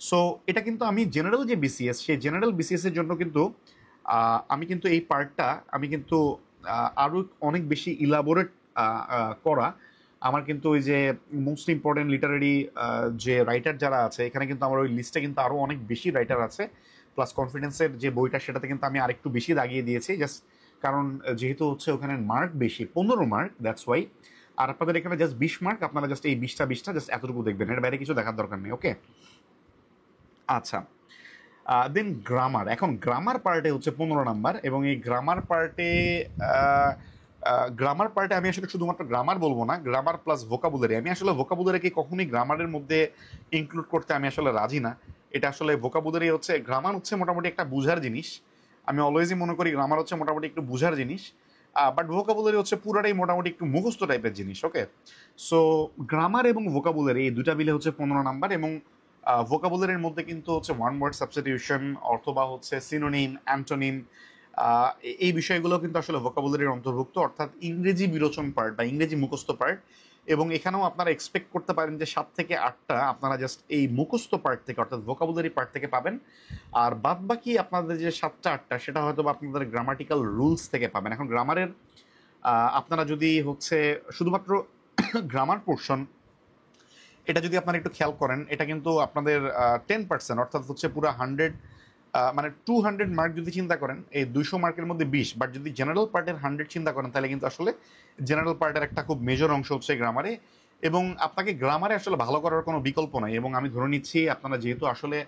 সো এটা কিন্তু আমি জেনারেল যে বিসিএস, সেই জেনারেল বিসিএস এর জন্য কিন্তু আমি কিন্তু এই পার্টটা আমি কিন্তু আরও অনেক বেশি ইলাবোরেট করা। আমার কিন্তু ওই যে মোস্ট ইম্পর্টেন্ট লিটারারি যে রাইটার যারা আছে, এখানে কিন্তু আমার ওই লিস্টে কিন্তু আরও অনেক বেশি রাইটার আছে। প্লাস কনফিডেন্সের যে বইটা, সেটাতে কিন্তু আমি আরেকটু বেশি দাগিয়ে দিয়েছি, জাস্ট কারণ যেহেতু হচ্ছে ওখানে মার্ক বেশি, 15 মার্ক, দ্যাটস ওয়াই। আর আপনাদের এখানে জাস্ট 20 মার্ক, আপনারা জাস্ট এই 20টা জাস্ট এতটুকু দেখবেন, এর বাইরে কিছু দেখার দরকার নেই। ওকে, আচ্ছা, দেন গ্রামার। এখন গ্রামার পার্টে হচ্ছে 15 নাম্বার, এবং এই গ্রামার পার্টে আমি আসলে শুধুমাত্র গ্রামার বলবো না, গ্রামার প্লাস ভোকাবুলারি। আমি আসলে ভোকাবুলারিকে কখনোই গ্রামারের মধ্যে ইনক্লুড করতে আমি আসলে রাজি না। এটা আসলে ভোকাবুলারি হচ্ছে, গ্রামার হচ্ছে মোটামুটি একটা বুঝার জিনিস। আমি অলওয়েজই মনে করি গ্রামার হচ্ছে মোটামুটি একটু বুঝার জিনিস, বাট ভোকাবুলারি হচ্ছে পুরাটাই মোটামুটি একটু মুখস্থ টাইপের জিনিস। ওকে, সো গ্রামার এবং ভোকাবুলারি এই দুটা মিলে হচ্ছে 15 নাম্বার। এবং ভোকাবুলারির মধ্যে কিন্তু হচ্ছে ওয়ান ওয়ার্ড সাবস্টিটিউশন অথবা হচ্ছে সিনোনিম, অ্যান্টোনিম, এই বিষয়গুলো কিন্তু আসলে ভোকাবুলারির অন্তর্ভুক্ত, অর্থাৎ ইংরেজি বিরোচন পার্ট বা ইংরেজি মুখস্থ পার্ট। এবং এখানেও আপনারা এক্সপেক্ট করতে পারেন যে 7 থেকে 8টা আপনারা জাস্ট এই মুখস্থ পার্ট থেকে, অর্থাৎ ভোকাবুলারি পার্ট থেকে পাবেন। আর বাদ বাকি আপনাদের যে 7টা 8টা, সেটা হয়তো আপনাদের গ্রামাটিক্যাল রুলস থেকে পাবেন। এখন গ্রামারের আপনারা যদি হচ্ছে শুধুমাত্র গ্রামার পোর্শন এটা যদি আপনারা একটু খেয়াল করেন, এটা কিন্তু আপনাদের 10%, অর্থাৎ হচ্ছে পুরো 100, মানে 200 মার্ক যদি চিন্তা করেন, এই 200 মার্কের মধ্যে 20। বাট যদি জেনারেল পার্টের 100 চিন্তা করেন, তাহলে কিন্তু আসলে জেনারেল পার্টের একটা খুব মেজর অংশ হচ্ছে গ্রামারে। এবং আপনাকে গ্রামারে আসলে ভালো করার কোনো বিকল্প নাই। এবং আমি ধরে নিচ্ছি আপনারা, যেহেতু আসলে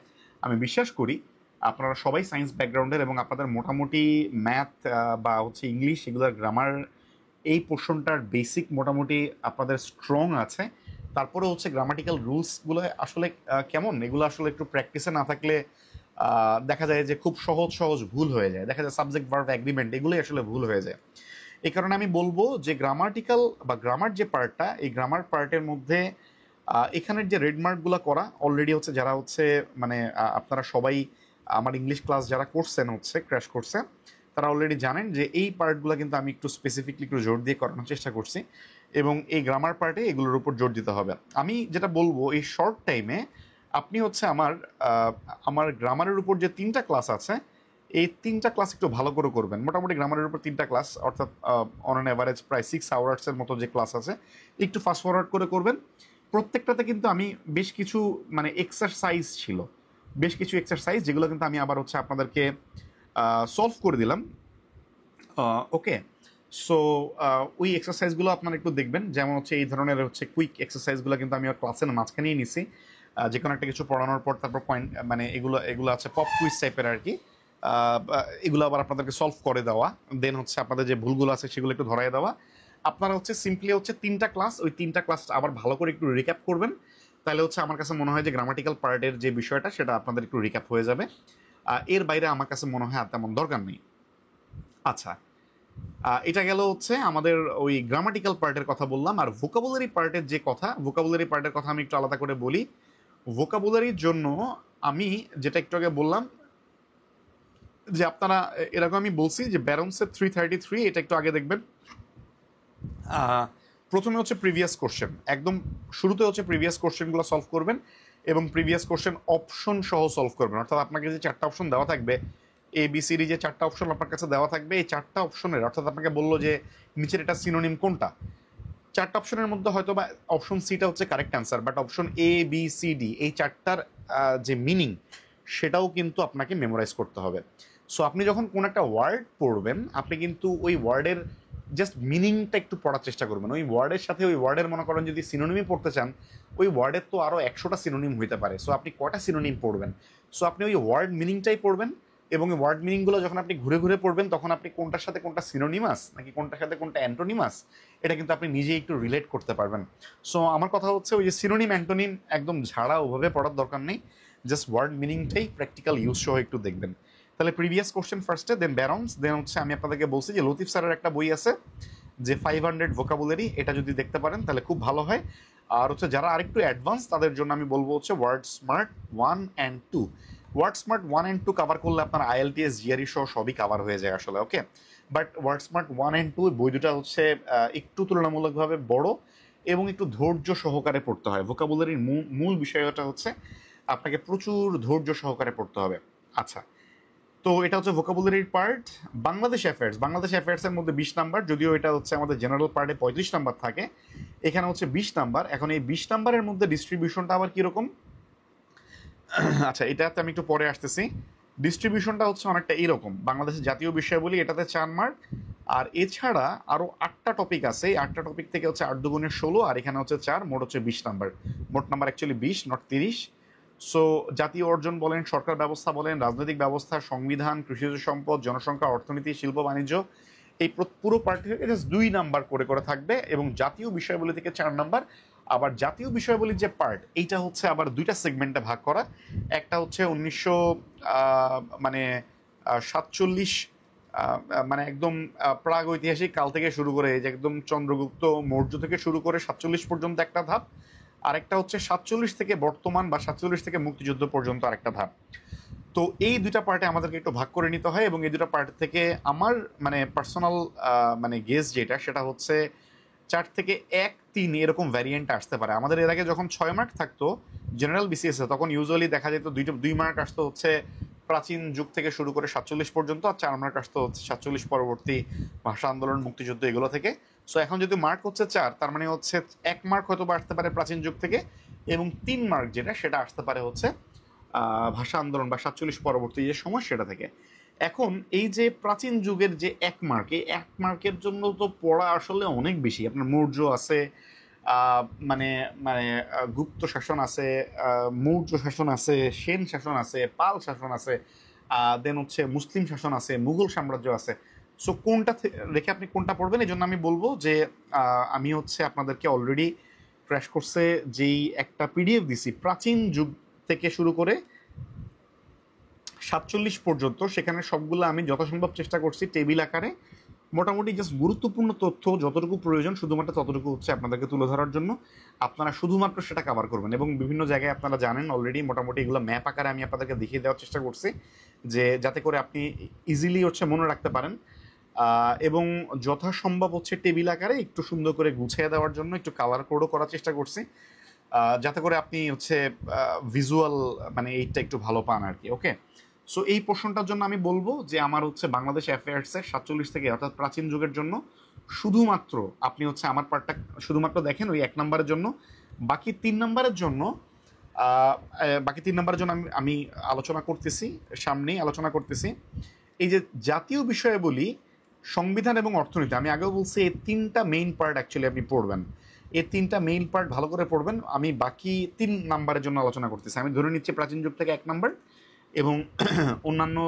আমি বিশ্বাস করি আপনারা সবাই সায়েন্স ব্যাকগ্রাউন্ডের, এবং আপনাদের মোটামুটি ম্যাথ বা হচ্ছে ইংলিশ, এগুলোর গ্রামার এই পোর্শনটার বেসিক মোটামুটি আপনাদের স্ট্রং আছে। তারপরে হচ্ছে গ্রামাটিক্যাল রুলসগুলো আসলে কেমন, এগুলো আসলে একটু প্র্যাকটিসে না থাকলে দেখা যায় যে খুব সহজ সহজ ভুল হয়ে যায়। দেখা যায় সাবজেক্ট ভার্ব এগ্রিমেন্ট এগুলোই আসলে ভুল হয়ে যায়। এই কারণে আমি বলবো যে গ্রামাটিক্যাল বা গ্রামার যে পার্টটা, এই গ্রামার পার্টের মধ্যে এখানের যে রেড মার্কগুলো করা অলরেডি হচ্ছে, যারা হচ্ছে মানে আপনারা সবাই আমার ইংলিশ ক্লাস যারা করছেন হচ্ছে ক্র্যাশ করছে, তারা অলরেডি জানেন যে এই পার্টগুলো কিন্তু আমি একটু স্পেসিফিকলি একটু জোর দিয়ে করানোর চেষ্টা করছি। এবং এই গ্রামার পার্টে এগুলোর উপর জোর দিতে হবে। আমি যেটা বলবো, এই শর্ট টাইমে আপনি হচ্ছে আমার গ্রামারের উপর যে 3টা ক্লাস আছে, এই 3টা ক্লাস একটু ভালো করে করবেন। মোটামুটি গ্রামারের উপর 3টা ক্লাস, অর্থাৎ অন অ্যান অ্যাভারেজ প্রায় 6 আওয়ার্সের মতো যে ক্লাস আছে, একটু ফাস্ট ফরওয়ার্ড করে করবেন। প্রত্যেকটাতে কিন্তু আমি বেশ কিছু মানে এক্সারসাইজ ছিল, বেশ কিছু এক্সারসাইজ যেগুলো কিন্তু আমি আবার হচ্ছে আপনাদেরকে সলভ করে দিলাম। ওকে, সো ওই এক্সারসাইজগুলো আপনারা একটু দেখবেন। যেমন হচ্ছে এই ধরনের হচ্ছে কুইক এক্সারসাইজগুলো কিন্তু আমি ক্লাসের মাঝখানেই নিছি, যে কোনো একটা কিছু পড়ানোর পর তারপর পয়েন্ট, মানে এগুলো এগুলো আছে পপ কুইজ টাইপের আর কি। এগুলো আবার আপনাদেরকে সলভ করে দেওয়া, দেন হচ্ছে আপনাদের যে ভুলগুলো আছে সেগুলো একটু ধরাই দেওয়া। আপনারা হচ্ছে সিম্পলি হচ্ছে 3টা ক্লাস, ওই 3টা ক্লাস আবার ভালো করে একটু রিক্যাপ করবেন। তাহলে হচ্ছে আমার কাছে মনে হয় যে গ্রামাটিক্যাল পার্টের যে বিষয়টা সেটা আপনাদের একটু রিক্যাপ হয়ে যাবে। এর বাইরে আমার কাছে মনে হয় আর তেমন দরকার নেই। আচ্ছা, এটা গেল হচ্ছে আমাদের ওই গ্রামাটিক্যাল পার্টের কথা বললাম। আর ভোকাবুলারি পার্টের যে কথা, ভোকাবুলারি পার্টের কথা আমি একটু আলাদা করে বলি। ভোকাবুলারির জন্য আমি যেটা একটু আগে বললাম যে আপনারা, এরকম আমি বলছি যে ব্যারন্সের 333, এটা একটু আগে দেখবেন। প্রথমে হচ্ছে প্রিভিয়াস কোশ্চেন, একদম শুরুতে হচ্ছে প্রিভিয়াস কোশ্চেনগুলো সলভ করবেন, এবং প্রিভিয়াস কোশ্চেন অপশন সহ সলভ করবেন। অর্থাৎ আপনাকে যে 4টা অপশন দেওয়া থাকবে, ABCD যে 4টা অপশন আপনার কাছে দেওয়া থাকবে, এই 4টা অপশনের, অর্থাৎ আপনাকে বললো যে নিচের এটা সিনোনিম কোনটা, 4টা অপশনের মধ্যে হয়তো বা অপশন সিটা হচ্ছে correct answer, but option ABCD এই 4টার যে মিনিং সেটাও কিন্তু আপনাকে মেমোরাইজ করতে হবে। সো আপনি যখন কোন একটা ওয়ার্ড পড়বেন, আপনি কিন্তু ওই ওয়ার্ডের জাস্ট মিনিংটা একটু পড়ার চেষ্টা করবেন। ওই ওয়ার্ডের সাথে ওই ওয়ার্ডের মনে করেন যদি সিনোনিমই পড়তে চান, ওই ওয়ার্ডের তো আরও 100টা সিনোনিম হইতে পারে। সো আপনি কটা সিনোনিম পড়বেন? সো আপনি ওই ওয়ার্ড মিনিংটাই পড়বেন, এবং এই ওয়ার্ড মিনিংগুলো যখন আপনি ঘুরে ঘুরে পড়বেন, তখন আপনি কোনটার সাথে কোনটা সিনোনিমাস নাকি কোনটার সাথে কোনটা অ্যান্টোনিমাস, এটা কিন্তু আপনি নিজেই একটু রিলেট করতে পারবেন। সো আমার কথা হচ্ছে ওই যে সিনোনিম অ্যান্টোনিম একদম ঝাড়া ওভাবে পড়ার দরকার নেই, জাস্ট ওয়ার্ড মিনিংটাই প্র্যাকটিক্যাল ইউজ সহ একটু দেখবেন। তাহলে প্রিভিয়াস কোশ্চেন ফার্স্টে, দেন ব্যারন্স, দেন হচ্ছে আমি আপনাদেরকে বলছি যে লতিফ স্যারের একটা বই আছে যে 500 ভোকাবুলারি, এটা যদি দেখতে পারেন তাহলে খুব ভালো হয়। আর হচ্ছে যারা আরেকটু অ্যাডভান্স তাদের জন্য আমি বলবো হচ্ছে Word Smart 1 and 2। Word Smart 1 and 2 cover করলে আপনার IELTS GRE সহ সবই কভার হয়ে যায় আসলে। ওকে, বাট ওয়ার্ড স্মার্ট 1 অ্যান্ড 2 বই দুটা হচ্ছে একটু তুলনামূলকভাবে বড়, এবং একটু ধৈর্য সহকারে পড়তে হয়। ভোকাবুলারির মূল বিষয়টা হচ্ছে আপনাকে প্রচুর ধৈর্য সহকারে পড়তে হবে। আচ্ছা, তো এটা হচ্ছে ভোকাবুলারির পার্ট। বাংলাদেশ অ্যাফেয়ার্সের মধ্যে 20 নাম্বার, যদিও এটা হচ্ছে আমাদের জেনারেল পার্টে 35 নাম্বার থাকে, এখানে হচ্ছে 20 নাম্বার। এখন এই 20 নাম্বারের মধ্যে ডিস্ট্রিবিউশনটা আবার কীরকম? আচ্ছা, এটাতে আমি একটু পরে আসতেছি। ডিস্ট্রিবিউশনটা হচ্ছে অনেকটা এরকম, বাংলাদেশের জাতীয় বিষয়াবলী এটাতে 4 মার্ক, আর এছাড়া আরও 8টা টপিক আছে। এই 8টা টপিক থেকে হচ্ছে 8 দুগুণে 16, আর এখানে হচ্ছে 4, মোট হচ্ছে 20 নাম্বার। মোট নাম্বার অ্যাকচুয়ালি 20, নট 30। সো জাতীয় অর্জন বলেন, সরকার ব্যবস্থা বলেন, রাজনৈতিক ব্যবস্থা, সংবিধান, কৃষিজ সম্পদ, জনসংখ্যা, অর্থনীতি, শিল্প বাণিজ্য, এই পুরো পার্টি থেকে জাস্ট 2 নাম্বার করে করে থাকবে, এবং জাতীয় বিষয়াবলী থেকে 4 নাম্বার। আবার জাতীয় বিষয়াবলীর যে পার্ট, এইটা হচ্ছে আবার 2টা সেগমেন্টে ভাগ করা। একটা হচ্ছে 1900 মানে 47, মানে একদম প্রাগ ঐতিহাসিক কাল থেকে শুরু করে, এই যে একদম চন্দ্রগুপ্ত মৌর্য থেকে শুরু করে 47 পর্যন্ত একটা ধাপ, আরেকটা হচ্ছে 47 থেকে বর্তমান বা 47 থেকে মুক্তিযুদ্ধ পর্যন্ত আরেকটা ধাপ। তো এই 2টা পার্টে আমাদেরকে একটু ভাগ করে নিতে হয়, এবং এই 2টা পার্ট থেকে আমার মানে পার্সোনাল মানে গেস যেটা, সেটা হচ্ছে 4 থেকে 1, 3 এরকম ভ্যারিয়েন্ট আসতে পারে। আমাদের এর আগে যখন 6 মার্ক থাকতো জেনারেল BCS এ, তখন ইউজুয়ালি দেখা যেত 2 মার্ক আসতো হচ্ছে প্রাচীন যুগ থেকে শুরু করে 47 পর্যন্ত, আর 4 মার্ক আসতো হচ্ছে 47 পরবর্তী ভাষা আন্দোলন, মুক্তিযুদ্ধ, এগুলো থেকে। সো এখন যদি মার্ক হচ্ছে 4, তার মানে হচ্ছে 1 মার্ক হয়তো আসতে পারে প্রাচীন যুগ থেকে, এবং 3 মার্ক যেটা সেটা আসতে পারে হচ্ছে ভাষা আন্দোলন বা 47 পরবর্তী যে সময় সেটা থেকে। এখন এই যে প্রাচীন যুগের যে 1 মার্ক, এই 1 মার্কের জন্য তো পড়া আসলে অনেক বেশি। আপনার মৌর্য আছে, মানে মানে গুপ্ত শাসন আছে, মৌর্য শাসন আছে, সেন শাসন আছে, পাল শাসন আছে, দেন হচ্ছে মুসলিম শাসন আছে, মুঘল সাম্রাজ্য আছে। সো কোনটা রেখে আপনি কোনটা পড়বেন, এই জন্য আমি বলবো যে আমি হচ্ছে আপনাদেরকে অলরেডি ক্র্যাশ কোর্সে যেই একটা পিডিএফ দিছি প্রাচীন যুগ থেকে শুরু করে 47 পর্যন্ত, সেখানে সবগুলো আমি যথাসম্ভব চেষ্টা করছি টেবিল আকারে মোটামুটি জাস্ট গুরুত্বপূর্ণ তথ্য যতটুকু প্রয়োজন শুধুমাত্র ততটুকু হচ্ছে আপনাদেরকে তুলে ধরার জন্য। আপনারা শুধুমাত্র সেটা কভার করবেন এবং বিভিন্ন জায়গায় আপনারা জানেন অলরেডি মোটামুটি এগুলো ম্যাপ আকারে আমি আপনাদেরকে দেখিয়ে দেওয়ার চেষ্টা করছি, যে যাতে করে আপনি ইজিলি হচ্ছে মনে রাখতে পারেন। এবং যথাসম্ভব হচ্ছে টেবিল আকারে একটু সুন্দর করে গুছিয়ে দেওয়ার জন্য একটু কালার কোডও করার চেষ্টা করছি, যাতে করে আপনি হচ্ছে ভিজুয়াল মানে এইটা একটু ভালো পান আর কি। ওকে, সো এই প্রশ্নটার জন্য আমি বলবো যে আমার হচ্ছে বাংলাদেশ অ্যাফেয়ার্সের 47 থেকে অর্থাৎ প্রাচীন যুগের জন্য শুধুমাত্র আপনি হচ্ছে আমার পার্টটা শুধুমাত্র দেখেন ওই 1 নম্বরের জন্য। বাকি 3 নম্বরের জন্য আমি আলোচনা করতেছি, সামনেই আলোচনা করতেছি এই যে জাতীয় বিষয়ে বলি, সংবিধান এবং অর্থনীতি। আমি আগেও বলছি এই 3টা মেইন পার্ট অ্যাকচুয়ালি আপনি পড়বেন, এই 3টা মেইন পার্ট ভালো করে পড়বেন। আমি বাকি 3 নাম্বারের জন্য আলোচনা করতেছি। আমি ধরে নিচ্ছি প্রাচীন যুগ থেকে 1 নাম্বার এবং অন্যান্য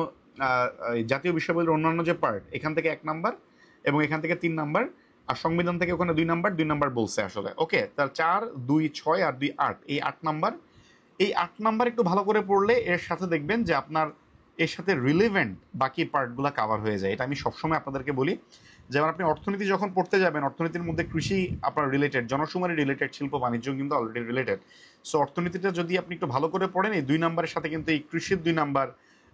জাতীয় বিষয়াবলীর অন্যান্য যে পার্ট এখান থেকে 1 নাম্বার এবং এখান থেকে 3 নাম্বার, আর সংবিধান থেকে ওখানে 2 নাম্বার বলছে আসলে। ওকে, তার 4, 2, 6 আর 2, 8, এই 8 নাম্বার। এই 8 নাম্বার একটু ভালো করে পড়লে এর সাথে দেখবেন যে আপনার এর সাথে রিলেভেন্ট বাকি পার্টগুলো কাভার হয়ে যায়। এটা আমি সবসময় আপনাদেরকে বলি। যেমন আপনি অর্থনীতি যখন পড়তে যাবেন, অর্থনীতির মধ্যে কৃষি আপনার রিলেটেড, জনশুমারি রিলেটেড, শিল্প বাণিজ্য কিন্তু অলরেডি রিলেটেড। সো অর্থনীতিটা যদি আপনি একটু ভালো করে পড়েন, এই 2 নাম্বারের সাথে কিন্তু এই কৃষির 2 নাম্বার,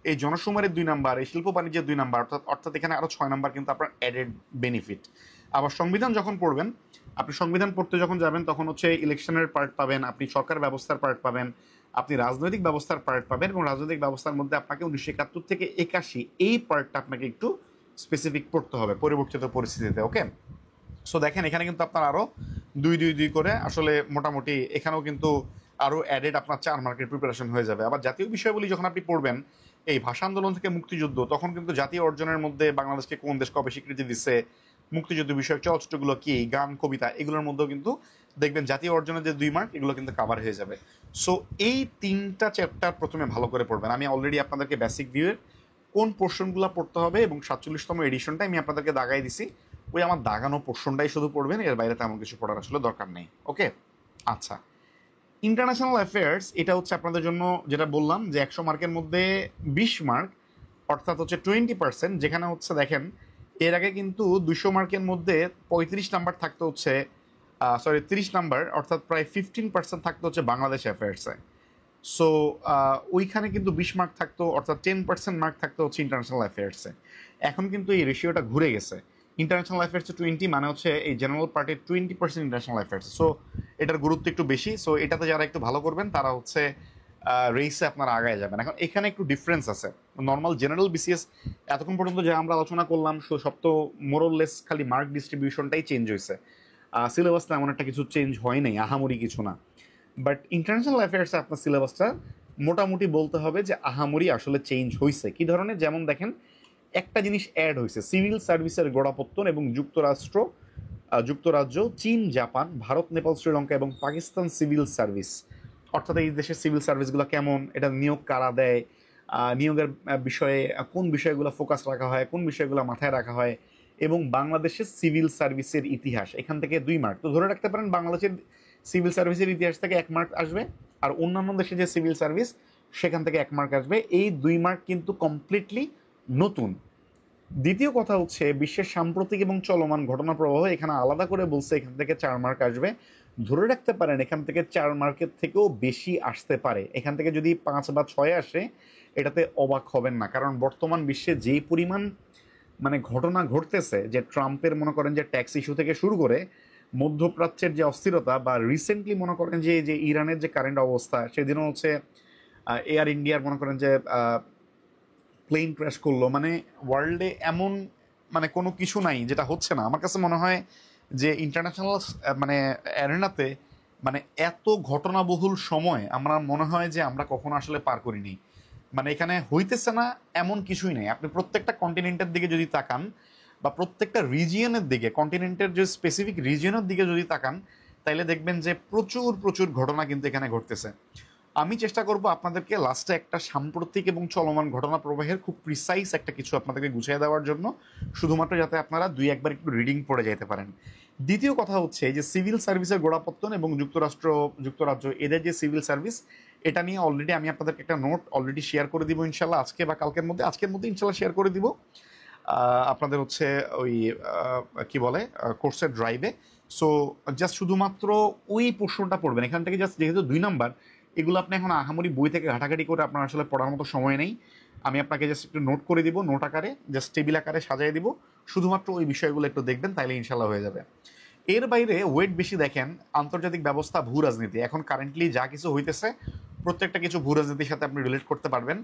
এই জনশুমারির 2 নাম্বার, এই শিল্প বাণিজ্যের 2 নাম্বার, অর্থাৎ এখানে আরো 6 নাম্বার কিন্তু আপনার অ্যাডেড বেনিফিট। আবার সংবিধান যখন পড়বেন, আপনি সংবিধান পড়তে যখন যাবেন তখন হচ্ছে ইলেকশনের পার্ট পাবেন, আপনি সরকার ব্যবস্থার পার্ট পাবেন, আপনি রাজনৈতিক ব্যবস্থার পার্ট পাবেন, এবং রাজনৈতিক ব্যবস্থার মধ্যে আপনাকে 1971 থেকে 81 এই পার্টটা আপনাকে একটু স্পেসিফিক পড়তে হবে পরিবর্তিত পরিস্থিতিতে। ওকে, সো দেখেন এখানে কিন্তু আপনার আরো 2 করে আসলে মোটামুটি এখানেও কিন্তু আরো অ্যাডেড আপনার 4 মার্কের প্রিপারেশন হয়ে যাবে। আবার জাতীয় বিষয়গুলি যখন আপনি পড়বেন, এই ভাষা আন্দোলন থেকে মুক্তিযুদ্ধ, তখন কিন্তু জাতীয় অর্জনের মধ্যে বাংলাদেশকে কোন দেশ কবে স্বীকৃতি দিচ্ছে, মুক্তিযুদ্ধ বিষয়ক চলচ্চিত্রগুলো কি, গান কবিতা, এগুলোর মধ্যেও কিন্তু দেখবেন জাতীয় অর্জনের যে 2 মার্ক এগুলো কিন্তু কাভার হয়ে যাবে। সো এই 3টা চ্যাপ্টার প্রথমে ভালো করে পড়বেন। আমি অলরেডি আপনাদেরকে বেসিক ভিউয়ের কোন পোর্শনগুলো পড়তে হবে এবং 47তম এডিশনটা আমি আপনাদেরকে দাগাই দিছি, ওই আমার দাগানো পোর্শনটাই শুধু পড়বেন, এর বাইরে তেমন কিছু পড়ার আসলে দরকার নেই। ওকে, আচ্ছা, ইন্টারন্যাশনাল অ্যাফেয়ার্স এটা হচ্ছে আপনাদের জন্য যেটা বললাম যে 100 মার্কের মধ্যে 20 মার্ক, অর্থাৎ হচ্ছে 20%, যেখানে হচ্ছে দেখেন এর আগে কিন্তু 200 মার্কের মধ্যে 35 নাম্বার থাকতে হচ্ছে, 30 নাম্বার, অর্থাৎ প্রায় 15% থাকতে হচ্ছে বাংলাদেশ অ্যাফেয়ার্সে। সো ওইখানে কিন্তু 20 মার্ক থাকতো, অর্থাৎ 10% মার্ক থাকতো হচ্ছে ইন্টারন্যাশনাল অ্যাফেয়ার্সে। এখন কিন্তু এই রেশিওটা ঘুরে গেছে, ইন্টারন্যাশনাল অ্যাফেয়ার্সে 20 মানে হচ্ছে এই জেনারেল পার্টির 20% ইন্টারন্যাশনাল অ্যাফেয়ার্স। সো এটার গুরুত্ব একটু বেশি। সো এটাতে যারা একটু ভালো করবেন তারা হচ্ছে রেসে আপনারা আগায় যাবেন। এখন এখানে একটু ডিফারেন্স আছে। নর্মাল জেনারেল বিসিএস এতক্ষণ পর্যন্ত যে আমরা আলোচনা করলাম সব তো মোরললেস খালি মার্ক ডিস্ট্রিবিউশনটাই চেঞ্জ হয়েছে, সিলেবাস তেমন একটা কিছু চেঞ্জ হয় নাই, আহামরি কিছু না। বাট ইন্টারন্যাশনাল অ্যাফেয়ার্সে আপনার সিলেবাসটা মোটামুটি বলতে হবে যে আহামরি আসলে চেঞ্জ হয়েছে। কি ধরনের, যেমন দেখেন একটা জিনিস অ্যাড হয়েছে, সিভিল সার্ভিসের গোড়াপত্তন এবং যুক্তরাজ্য, চীন, জাপান, ভারত, নেপাল, শ্রীলঙ্কা এবং পাকিস্তান সিভিল সার্ভিস। অর্থাৎ এই দেশের সিভিল সার্ভিসগুলো কেমন, এটা নিয়োগ কারা দেয়, নিয়োগের বিষয়ে কোন বিষয়গুলো ফোকাস রাখা হয়, কোন বিষয়গুলো মাথায় রাখা হয়, এবং বাংলাদেশের সিভিল সার্ভিসের ইতিহাস, এখান থেকে 2 মার্ক। তো ধরে রাখতে পারেন বাংলাদেশের সিভিল সার্ভিসের ইতিহাস থেকে 1 মার্ক আসবে, আর অন্যান্য দেশে যে সিভিল সার্ভিস সেখান থেকে 1 মার্ক আসবে। এই 2 মার্ক কিন্তু কমপ্লিটলি নতুন। দ্বিতীয় কথা হচ্ছে বিশ্বের সাম্প্রতিক এবং চলমান ঘটনা প্রবাহ, এখানে আলাদা করে বলছে এখান থেকে 4 মার্ক আসবে। ধরে রাখতে পারেন এখান থেকে 4 মার্কের থেকেও বেশি আসতে পারে। এখান থেকে যদি 5 বা 6 আসে এটাতে অবাক হবেন না, কারণ বর্তমান বিশ্বে যেই পরিমাণ মানে ঘটনা ঘটতেছে, যে ট্রাম্পের মনে করেন যে ট্যাক্স ইস্যু থেকে শুরু করে মধ্যপ্রাচ্যের যে অস্থিরতা, বা রিসেন্টলি মনে করেন যে ইরানের যে কারেন্ট অবস্থা, সেদিনও হচ্ছে এয়ার ইন্ডিয়ার মনে করেন যে প্লেন ক্র্যাশ করলো, মানে ওয়ার্ল্ডে এমন মানে কোনো কিছু নাই যেটা হচ্ছে না। আমার কাছে মনে হয় যে ইন্টারন্যাশনাল মানে অ্যারেনাতে মানে এত ঘটনাবহুল সময় আমার মনে হয় যে আমরা কখনো আসলে পার করিনি। মানে এখানে হইতেছে না এমন কিছুই নেই। আপনি প্রত্যেকটা কন্টিনেন্টের দিকে যদি তাকান বা প্রত্যেকটা রিজিয়নের দিকে, কন্টিনেন্টের যে স্পেসিফিক রিজিয়নের দিকে যদি তাকান, তাইলে দেখবেন যে প্রচুর প্রচুর ঘটনা কিন্তু এখানে ঘটতেছে। আমি চেষ্টা করব আপনাদেরকে লাস্টে একটা সাম্প্রতিক এবং চলমান ঘটনা প্রবাহের খুব প্রিসাইজ একটা কিছু আপনাদেরকে গুছিয়ে দেওয়ার জন্য, শুধুমাত্র যাতে আপনারা দুই একবার একটু রিডিং পড়ে যেতে পারেন। দ্বিতীয় কথা হচ্ছে যে সিভিল সার্ভিসের গোড়াপত্তন এবং যুক্তরাজ্য এদের যে সিভিল সার্ভিস, এটা নিয়ে অলরেডি আমি আপনাদেরকে একটা নোট অলরেডি শেয়ার করে দিব ইনশাল্লাহ, আজকে বা কালকের মধ্যে, আজকের মধ্যে ইনশাল্লাহ শেয়ার করে দিব আপনাদের হচ্ছে ওই কি বলে কোর্সের ড্রাইভে। সো জাস্ট শুধুমাত্র ওই পোর্শনটা পড়বেন এখান থেকে, জাস্ট যেহেতু 2 নাম্বার, এগুলো আপনি এখন আহামরি বই থেকে ঘাটাঘাটি করে আপনার আসলে পড়ার মতো সময় নেই। আমি আপনাকে জাস্ট একটু নোট করে দিব, নোট আকারে জাস্ট টেবিল আকারে সাজিয়ে দিব, শুধুমাত্র ওই বিষয়গুলো একটু দেখবেন, তাইলে ইনশাল্লাহ হয়ে যাবে। এর বাইরে ওয়েট বেশি দেখেন আন্তর্জাতিক ব্যবস্থা, ভূ রাজনীতি। এখন কারেন্টলি যা কিছু হইতেছে প্রত্যেকটা কিছু ভূ রাজনীতির সাথে আপনি রিলেট করতে পারবেন।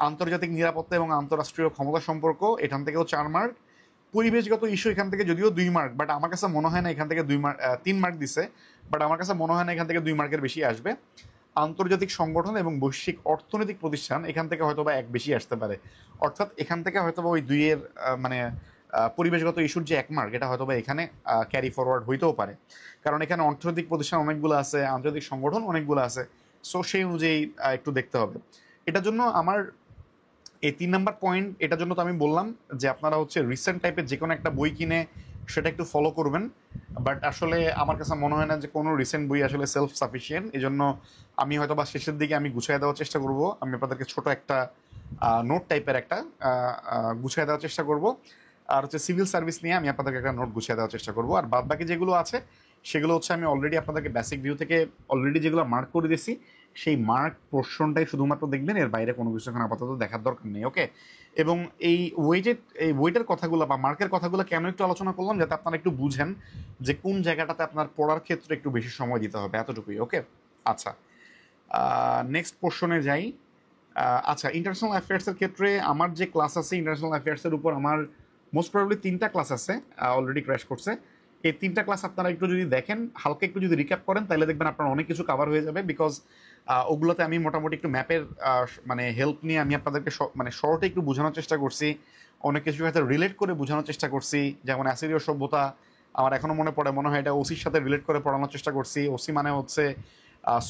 আন্তর্জাতিক নিরাপত্তা এবং আন্তঃরাষ্ট্রীয় ক্ষমতা সম্পর্ক, এখান থেকেও 4 মার্ক। পরিবেশগত ইস্যু এখান থেকে যদিও 2 মার্ক, বাট আমার কাছে মনে হয় না এখান থেকে 2 মার্ক, 3 মার্ক দিছে, বাট আমার কাছে মনে হয় না এখান থেকে 2 মার্কের বেশি আসবে। আন্তর্জাতিক সংগঠন এবং বৈশ্বিক অর্থনৈতিক প্রতিষ্ঠান, এখান থেকে হয়তো বা 1 বেশি আসতে পারে। অর্থাৎ এখান থেকে হয়তো বা ওই 2-এর মানে পরিবেশগত ইস্যুর যে 1 মার্ক, এটা হয়তো বা এখানে ক্যারি ফরওয়ার্ড হইতেও পারে, কারণ এখানে অর্থনৈতিক প্রতিষ্ঠান অনেকগুলো আছে, আন্তর্জাতিক সংগঠন অনেকগুলো আছে। সো সেই অনুযায়ী একটু দেখতে হবে। এটার জন্য আমার এই 3 নাম্বার পয়েন্ট, এটার জন্য তো আমি বললাম যে আপনারা হচ্ছে রিসেন্ট টাইপের যে কোনো একটা বই কিনে সেটা একটু ফলো করবেন। বাট আসলে আমার কাছে মনে হয় না যে কোনো রিসেন্ট বই আসলে সেলফ সাফিসিয়েন্ট। এই জন্য আমি হয়তো বা শেষের দিকে আমি গুছিয়ে দেওয়ার চেষ্টা করব, আমি আপনাদেরকে ছোট একটা নোট টাইপের একটা গুছিয়ে দেওয়ার চেষ্টা করব। আর হচ্ছে সিভিল সার্ভিস নিয়ে আমি আপনাদেরকে একটা নোট গুছিয়ে দেওয়ার চেষ্টা করব। আর বাদ বাকি যেগুলো আছে সেগুলো হচ্ছে আমি অলরেডি আপনাদেরকে বেসিক ভিউ থেকে অলরেডি যেগুলো মার্ক করে দিয়েছি, সেই মার্ক পোর্শনটাই শুধুমাত্র দেখবেন, এর বাইরে কোনো কিছু এখন আপাতত দেখার দরকার নেই। ওকে। এবং এই ওয়েটের কথাগুলো বা মার্কের কথাগুলো কেন একটু আলোচনা করলাম, যাতে আপনারা একটু বুঝেন যে কোন জায়গাটাতে আপনার পড়ার ক্ষেত্রে একটু বেশি সময় দিতে হবে, এতটুকুই। ওকে। আচ্ছা, নেক্সট পোর্শনে যাই। আচ্ছা, ইন্টারন্যাশনাল অ্যাফেয়ার্সের ক্ষেত্রে আমার যে ক্লাস আছে, ইন্টারন্যাশনাল অ্যাফেয়ার্সের উপর আমার মোস্ট প্রবাবলি 3টা ক্লাস আছে, অলরেডি ক্র্যাশ করছে। এই 3টা ক্লাস আপনারা একটু যদি দেখেন, হালকা একটু যদি রিক্যাপ করেন, তাহলে দেখবেন আপনার অনেক কিছু কভার হয়ে যাবে। বিকজ ওগুলোতে আমি মোটামুটি একটু ম্যাপের মানে হেল্প নিয়ে আমি আপনাদেরকে মানে শর্টে একটু বোঝানোর চেষ্টা করছি, অনেক কিছু সাথে রিলেট করে বোঝানোর চেষ্টা করছি। যেমন অ্যাসিরীয় সভ্যতা আমার এখনো মনে পড়ে, মনে হয় এটা ওসির সাথে রিলেট করে পড়ানোর চেষ্টা করছি। ওসি মানে হচ্ছে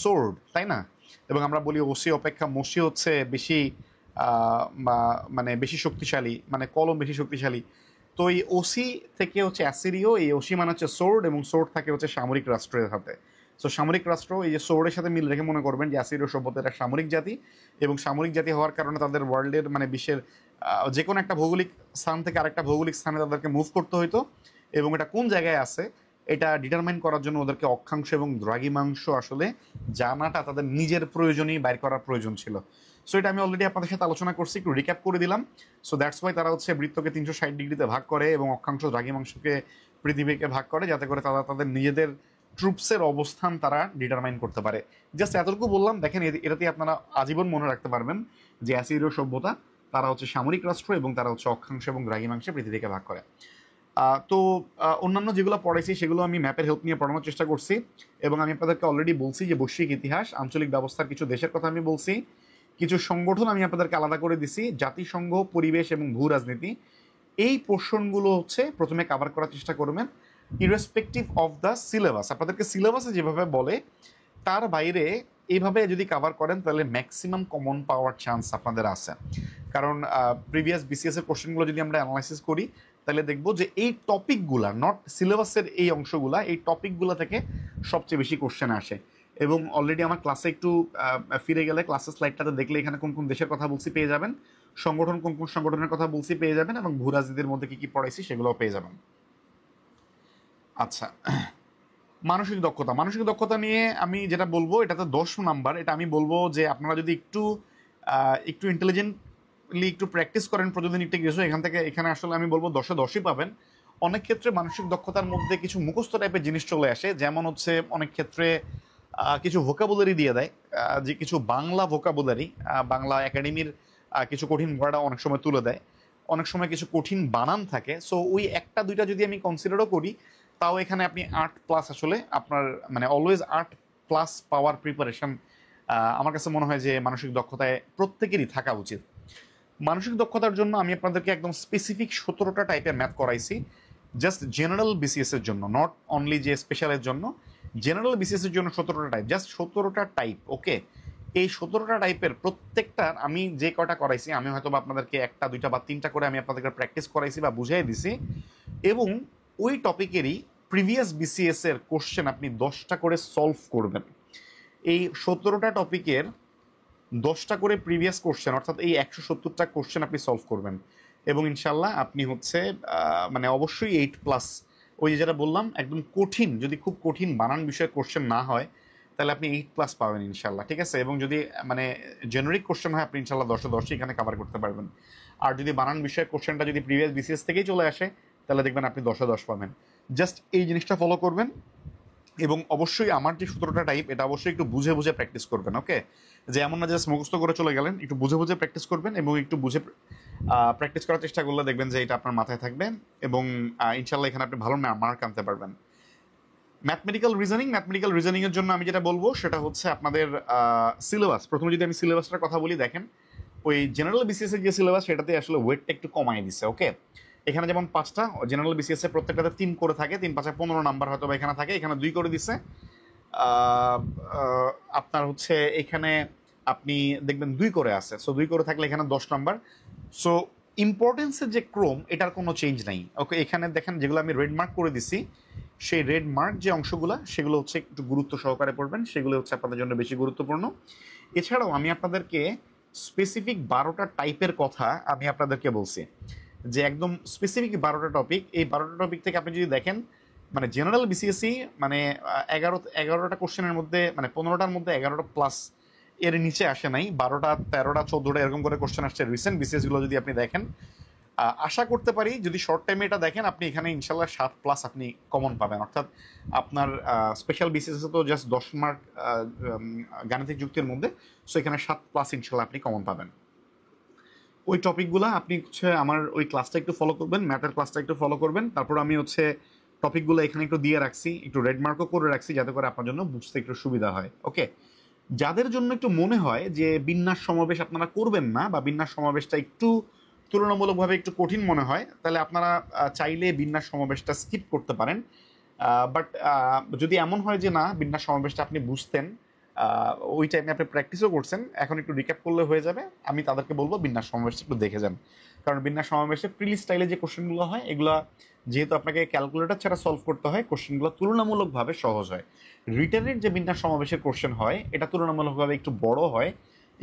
সোর্ড, তাই না? এবং আমরা বলি ওসি অপেক্ষা মসি হচ্ছে বেশি মানে বেশি শক্তিশালী, মানে কলম বেশি শক্তিশালী। তো এই ওসি থেকে হচ্ছে অ্যাসিরীয়, এই ওসি মানে হচ্ছে সোর্ড, এবং সোর্ড থাকে হচ্ছে সামরিক রাষ্ট্রের হাতে। সো সামরিক রাষ্ট্র, এই যে সোর্ডের সাথে মিল রেখে মনে করবেন যে অ্যাসিরীয় সভ্যতা একটা সামরিক জাতি, এবং সামরিক জাতি হওয়ার কারণে তাদের ওয়ার্ল্ডের মানে বিশ্বের যে কোনো একটা ভৌগোলিক স্থান থেকে আরেকটা ভৌগোলিক স্থানে তাদেরকে মুভ করতে হইতো, এবং এটা কোন জায়গায় আছে এটা ডিটারমাইন করার জন্য ওদেরকে অক্ষাংশ এবং দ্রাঘিমাংশ আসলে জানাটা তাদের নিজের প্রয়োজনেই বাইর করার প্রয়োজন ছিল। সো এটা আমি অলরেডি আপনাদের সাথে আলোচনা করছি, একটু রিক্যাপ করে দিলাম। সো দ্যাটস ওয়াই তারা হচ্ছে বৃত্তকে 360 ডিগ্রিতে ভাগ করে এবং অক্ষাংশ দ্রাঘিমাংশকে পৃথিবীকে ভাগ করে, যাতে করে তারা তাদের নিজেদের ট্রুপসের অবস্থান তারা ডিটারমাইন করতে পারে। জাস্ট এতটুকু বললাম, দেখেন এটাতে আপনারা আজীবন মনে রাখতে পারবেন যে অ্যাসিরীয় সভ্যতা তারা হচ্ছে সামরিক রাষ্ট্র এবং তারা হচ্ছে অক্ষাংশ এবং দ্রাঘিমাংশে পৃথিবীকে ভাগ করে। তো অন্যান্য যেগুলো পড়াইছি সেগুলো আমি ম্যাপের হেল্প নিয়ে পড়ানোর চেষ্টা করছি, এবং আমি আপনাদেরকে অলরেডি বলছি যে বৈশ্বিক ইতিহাস, আঞ্চলিক ব্যবস্থার কিছু দেশের কথা আমি বলছি, কিছু সংগঠন আমি আপনাদেরকে আলাদা করে দিছি, জাতিসংঘ, পরিবেশ এবং ভূ রাজনীতি। এই পোর্শনগুলো হচ্ছে প্রথমে কাভার করার চেষ্টা করবেন, ইরেসপেক্টিভ অফ দ্য সিলেবাস। আপনাদেরকে সিলেবাসে যেভাবে বলে তার বাইরে এইভাবে যদি কাভার করেন, তাহলে ম্যাক্সিমাম কমন পাওয়ার চান্স আপনাদের আছে। কারণ প্রিভিয়াস বিসিএস এর কোশ্চেনগুলো যদি আমরা অ্যানালাইসিস করি, তাহলে দেখবো যে এই টপিকগুলা, নট সিলেবাসের এই অংশগুলা, এই টপিকগুলো থেকে সবচেয়ে বেশি কোশ্চেন আসে। এবং অলরেডি আমার ক্লাসে একটু ফিরে গেলে ক্লাসের স্লাইডটাতে দেখলে এখানে কোন কোন দেশের কথা বলছি পেয়ে যাবেন, সংগঠন কোন কোন সংগঠনের কথা বলছি পেয়ে যাবেন, এবং ভূ রাজনীতির মধ্যে কি কি পড়াইছি সেগুলোও পেয়ে যাবেন। আচ্ছা, মানসিক দক্ষতা নিয়ে আমি যেটা বলবো, এটাতে 10 নাম্বার। এটা আমি বলবো যে আপনারা যদি একটু ইন্টেলিজেন্টলি একটু প্র্যাকটিস করেন প্রতিদিন একটু কিছু, এখানে আসলে আমি বলবো 10-এ 10ই পাবেন। অনেক ক্ষেত্রে মানসিক দক্ষতার মধ্যে কিছু মুখস্থ টাইপের জিনিস চলে আসে, যেমন হচ্ছে অনেক ক্ষেত্রে কিছু ভোকাবুলারি দিয়ে দেয়, যে কিছু বাংলা ভোকাবুলারি, বাংলা একাডেমির কিছু কঠিন ওয়ার্ড অনেক সময় তুলে দেয়, অনেক সময় কিছু কঠিন বানান থাকে। সো ওই 1-2টা যদি আমি কনসিডারও করি, তাও এখানে আপনি 8+ আসলে আপনার মানে অলওয়েজ 8+ পাওয়ার প্রিপারেশন আমার কাছে মনে হয় যে মানসিক দক্ষতায় প্রত্যেকেরই থাকা উচিত। মানসিক দক্ষতার জন্য আমি আপনাদেরকে একদম স্পেসিফিক 17টা টাইপের ম্যাথ করাইছি, জাস্ট জেনারেল বিসিএস এর জন্য, নট অনলি যে স্পেশালের জন্য, জেনারেল বিসিএস এর জন্য 17টা টাইপ, জাস্ট 17টা টাইপ। ওকে, এই 17টা টাইপের প্রত্যেকটা আমি যে কটা করাইছি, আমি হয়তো বা আপনাদেরকে একটা দুইটা বা তিনটা করে আমি আপনাদেরকে প্র্যাকটিস করাইছি বা বুঝিয়ে দিছি, এবং ওই টপিকেরই প্রিভিয়াস বিসিএস এর কোশ্চেন আপনি 10টা করে সলভ করবেন। এই 17টা টপিকের 10টা করে প্রিভিয়াস কোশ্চেন, অর্থাৎ এই 170টা কোশ্চেন আপনি সলভ করবেন, এবং ইনশাল্লাহ আপনি হচ্ছে মানে অবশ্যই 8+। ওই যে যেটা বললাম, একদম কঠিন, যদি খুব কঠিন বানান বিষয়ে কোশ্চেন না হয় তাহলে আপনি 8+ পাবেন ইনশাল্লাহ, ঠিক আছে? এবং যদি মানে জেনারিক কোশ্চেন হয়, আপনি ইনশাল্লাহ 10-10 এখানে কভার করতে পারবেন। আর যদি বানান বিষয়ে কোশ্চেনটা যদি প্রিভিয়াস বিসিএস থেকেই চলে আসে, তাহলে দেখবেন আপনি 10-10 পাবেন। জাস্ট এই জিনিসটা ফলো করবেন, এবং অবশ্যই আমার যে 17টা টাইপ, এটা অবশ্যই একটু বুঝে বুঝে প্র্যাকটিস করবেন। ওকে, যে এমন না জাস্ট মুখস্থ করে চলে গেলেন, একটু বুঝে বুঝে প্র্যাকটিস করবেন, এবং একটু বুঝে প্র্যাকটিস করার চেষ্টা করলে দেখবেন যে এটা আপনার মাথায় থাকবে, এবং ইনশাল্লাহ এখানে আপনি ভালো মার্ক আনতে পারবেন। ম্যাথমেটিক্যাল রিজনিং এর জন্য আমি যেটা বলবো সেটা হচ্ছে আপনাদের সিলেবাস। প্রথমে যদি আমি সিলেবাসটার কথা বলি, দেখেন ওই জেনারেল বিসিএস এর যে সিলেবাস, সেটাতে আসলে ওয়েটটা একটু কমায় দিচ্ছে। ওকে, এখানে যেমন 5টা জেনারেল বিসিএস এর প্রত্যেকটাতে 3 করে থাকে, 3×5 15 নাম্বার হয়তো বা এখানে থাকে, এখানে 2 করে দিচ্ছে। আপনার হচ্ছে এখানে আপনি দেখবেন 2 করে আছে, সো 2 করে থাকলে এখানে 10 নাম্বার। সো ইম্পর্টেন্সের যে ক্রম, এটার কোনো চেঞ্জ নাই। ওকে, এখানে দেখেন যেগুলো আমি রেড মার্ক করে দিছি, সেই রেড মার্ক যে অংশগুলো, সেগুলো হচ্ছে একটু গুরুত্ব সহকারে পড়বেন, সেগুলো হচ্ছে আপনাদের জন্য বেশি গুরুত্বপূর্ণ। এছাড়াও আমি আপনাদেরকে স্পেসিফিক 12টা টাইপের কথা আমি আপনাদেরকে বলছি, যে একদম স্পেসিফিক 12টা টপিক। এই 12টা টপিক থেকে আপনি যদি দেখেন, মানে জেনারেল বিসিএসসি মানে 11টা কোশ্চেনের মধ্যে, মানে 15টার মধ্যে 11টা প্লাস এর নিচে আসে নাই, 12টা 13টা 14টা এরকম করে কোশ্চেন আসছে রিসেন্ট বিসিএস গুলো যদি আপনি দেখেন। আশা করতে পারি যদি শর্ট টাইমে এটা দেখেন, আপনি এখানে ইনশাল্লাহ 7+ আপনি কমন পাবেন। অর্থাৎ আপনার স্পেশাল বিসিএস তো জাস্ট 10 মার্ক গাণিতিক যুক্তির মধ্যে, সো এখানে 7+ ইনশাল্লাহ আপনি কমন পাবেন। ওই টপিকগুলো আপনি হচ্ছে আমার ওই ক্লাসটা একটু ফলো করবেন, ম্যাথের ক্লাসটা একটু ফলো করবেন। তারপর আমি হচ্ছে টপিকগুলো এখানে একটু দিয়ে রাখছি, একটু রেড মার্কও করে রাখছি, যাতে করে আপনার জন্য বুঝতে একটু সুবিধা হয়। ওকে, যাদের জন্য একটু মনে হয় যে বিন্যাস সমাবেশ আপনারা করবেন না, বা বিন্যাস সমাবেশটা একটু তুলনামূলকভাবে একটু কঠিন মনে হয়, তাহলে আপনারা চাইলে বিন্যাস সমাবেশটা স্কিপ করতে পারেন। বাট যদি এমন হয় যে না, বিন্যাস সমাবেশটা আপনি বুঝতেন, ওই টাইমে আপনি প্র্যাকটিসও করছেন, এখন একটু রিক্যাপ করলে হয়ে যাবে, আমি তাদেরকে বলবো বিন্যাস সমাবেশটা একটু দেখে যান। কারণ বিন্যাস সমাবেশে প্রিলি স্টাইলে যে কোশ্চেনগুলো হয়, এগুলো যেহেতু আপনাকে ক্যালকুলেটর ছাড়া সলভ করতে হয়, কোশ্চেনগুলো তুলনামূলকভাবে সহজ হয়। রিটার্নের যে বিন্যাস সমাবেশের কোশ্চেন হয়, এটা তুলনামূলকভাবে একটু বড় হয়,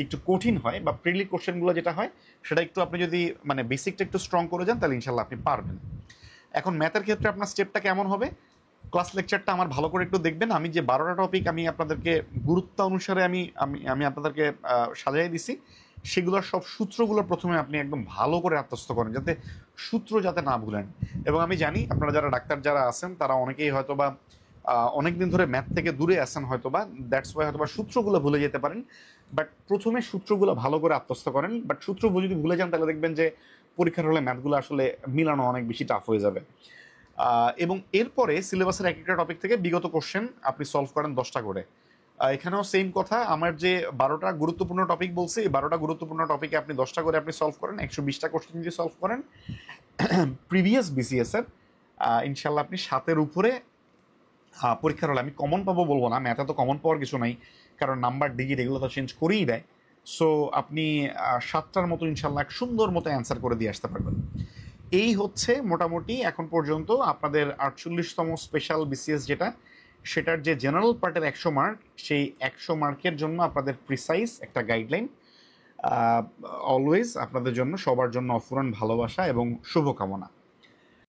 একটু কঠিন হয়, বা প্রিলি কোশ্চেনগুলো যেটা হয় সেটা একটু আপনি যদি মানে বেসিকটা একটু স্ট্রং করে যান, তাহলে ইনশাল্লাহ আপনি পারবেন। এখন ম্যাথের ক্ষেত্রে আপনার স্টেপটা কেমন হবে, ক্লাস লেকচারটা আমার ভালো করে একটু দেখবেন। আমি যে 12টা টপিক আমি আপনাদেরকে গুরুত্ব অনুসারে আমি আমি আমি আপনাদেরকে সাজাই দিছি, সেগুলোর সব সূত্রগুলো প্রথমে আপনি একদম ভালো করে আত্মস্থ করেন, যাতে সূত্র যাতে না ভুলেন। এবং আমি জানি আপনারা যারা ডাক্তার যারা আছেন, তারা অনেকেই হয়তো বা অনেকদিন ধরে ম্যাথ থেকে দূরে আছেন, হয়তো বা দ্যাটস ওয়াই হয়তো বা সূত্রগুলো ভুলে যেতে পারেন। বাট প্রথমে সূত্রগুলো ভালো করে আত্মস্থ করেন। বাট সূত্র যদি ভুলে যান, তাহলে দেখবেন যে পরীক্ষার হলে ম্যাথগুলো আসলে মিলানো অনেক বেশি টাফ হয়ে যাবে। এবং এরপরে সিলেবাসের এক একটা টপিক থেকে বিগত কোশ্চেন আপনি সলভ করেন 10টা করে। এখানেও সেম কথা, আমার যে 12টা গুরুত্বপূর্ণ টপিক বলছি, এই 12টা গুরুত্বপূর্ণ টপিকে আপনি 10টা করে আপনি সলভ করেন, 120টা কোশ্চেন যদি সলভ করেন প্রিভিয়াস বিসিএস এর, ইনশাল্লাহ আপনি 7-এর উপরে পরীক্ষার হলে, আমি কমন পাবো বলবো না, ম্যাথে তো কমন পাওয়ার কিছু নাই, কারণ নাম্বার ডিজিট এগুলো তো চেঞ্জ করেই দেয়। সো আপনি 7টার মতো ইনশাল্লাহ এক সুন্দর মতো অ্যান্সার করে দিয়ে আসতে পারবেন। এই হচ্ছে মোটামুটি এখন পর্যন্ত আপনাদের 48তম স্পেশাল বিসিএস যেটা, সেটার যে জেনারেল পার্টের 100 মার্ক, সেই 100 মার্কের জন্য আপনাদের প্রিসাইজ একটা গাইডলাইন। অলওয়েজ আপনাদের জন্য, সবার জন্য অফুরান ভালোবাসা এবং শুভকামনা।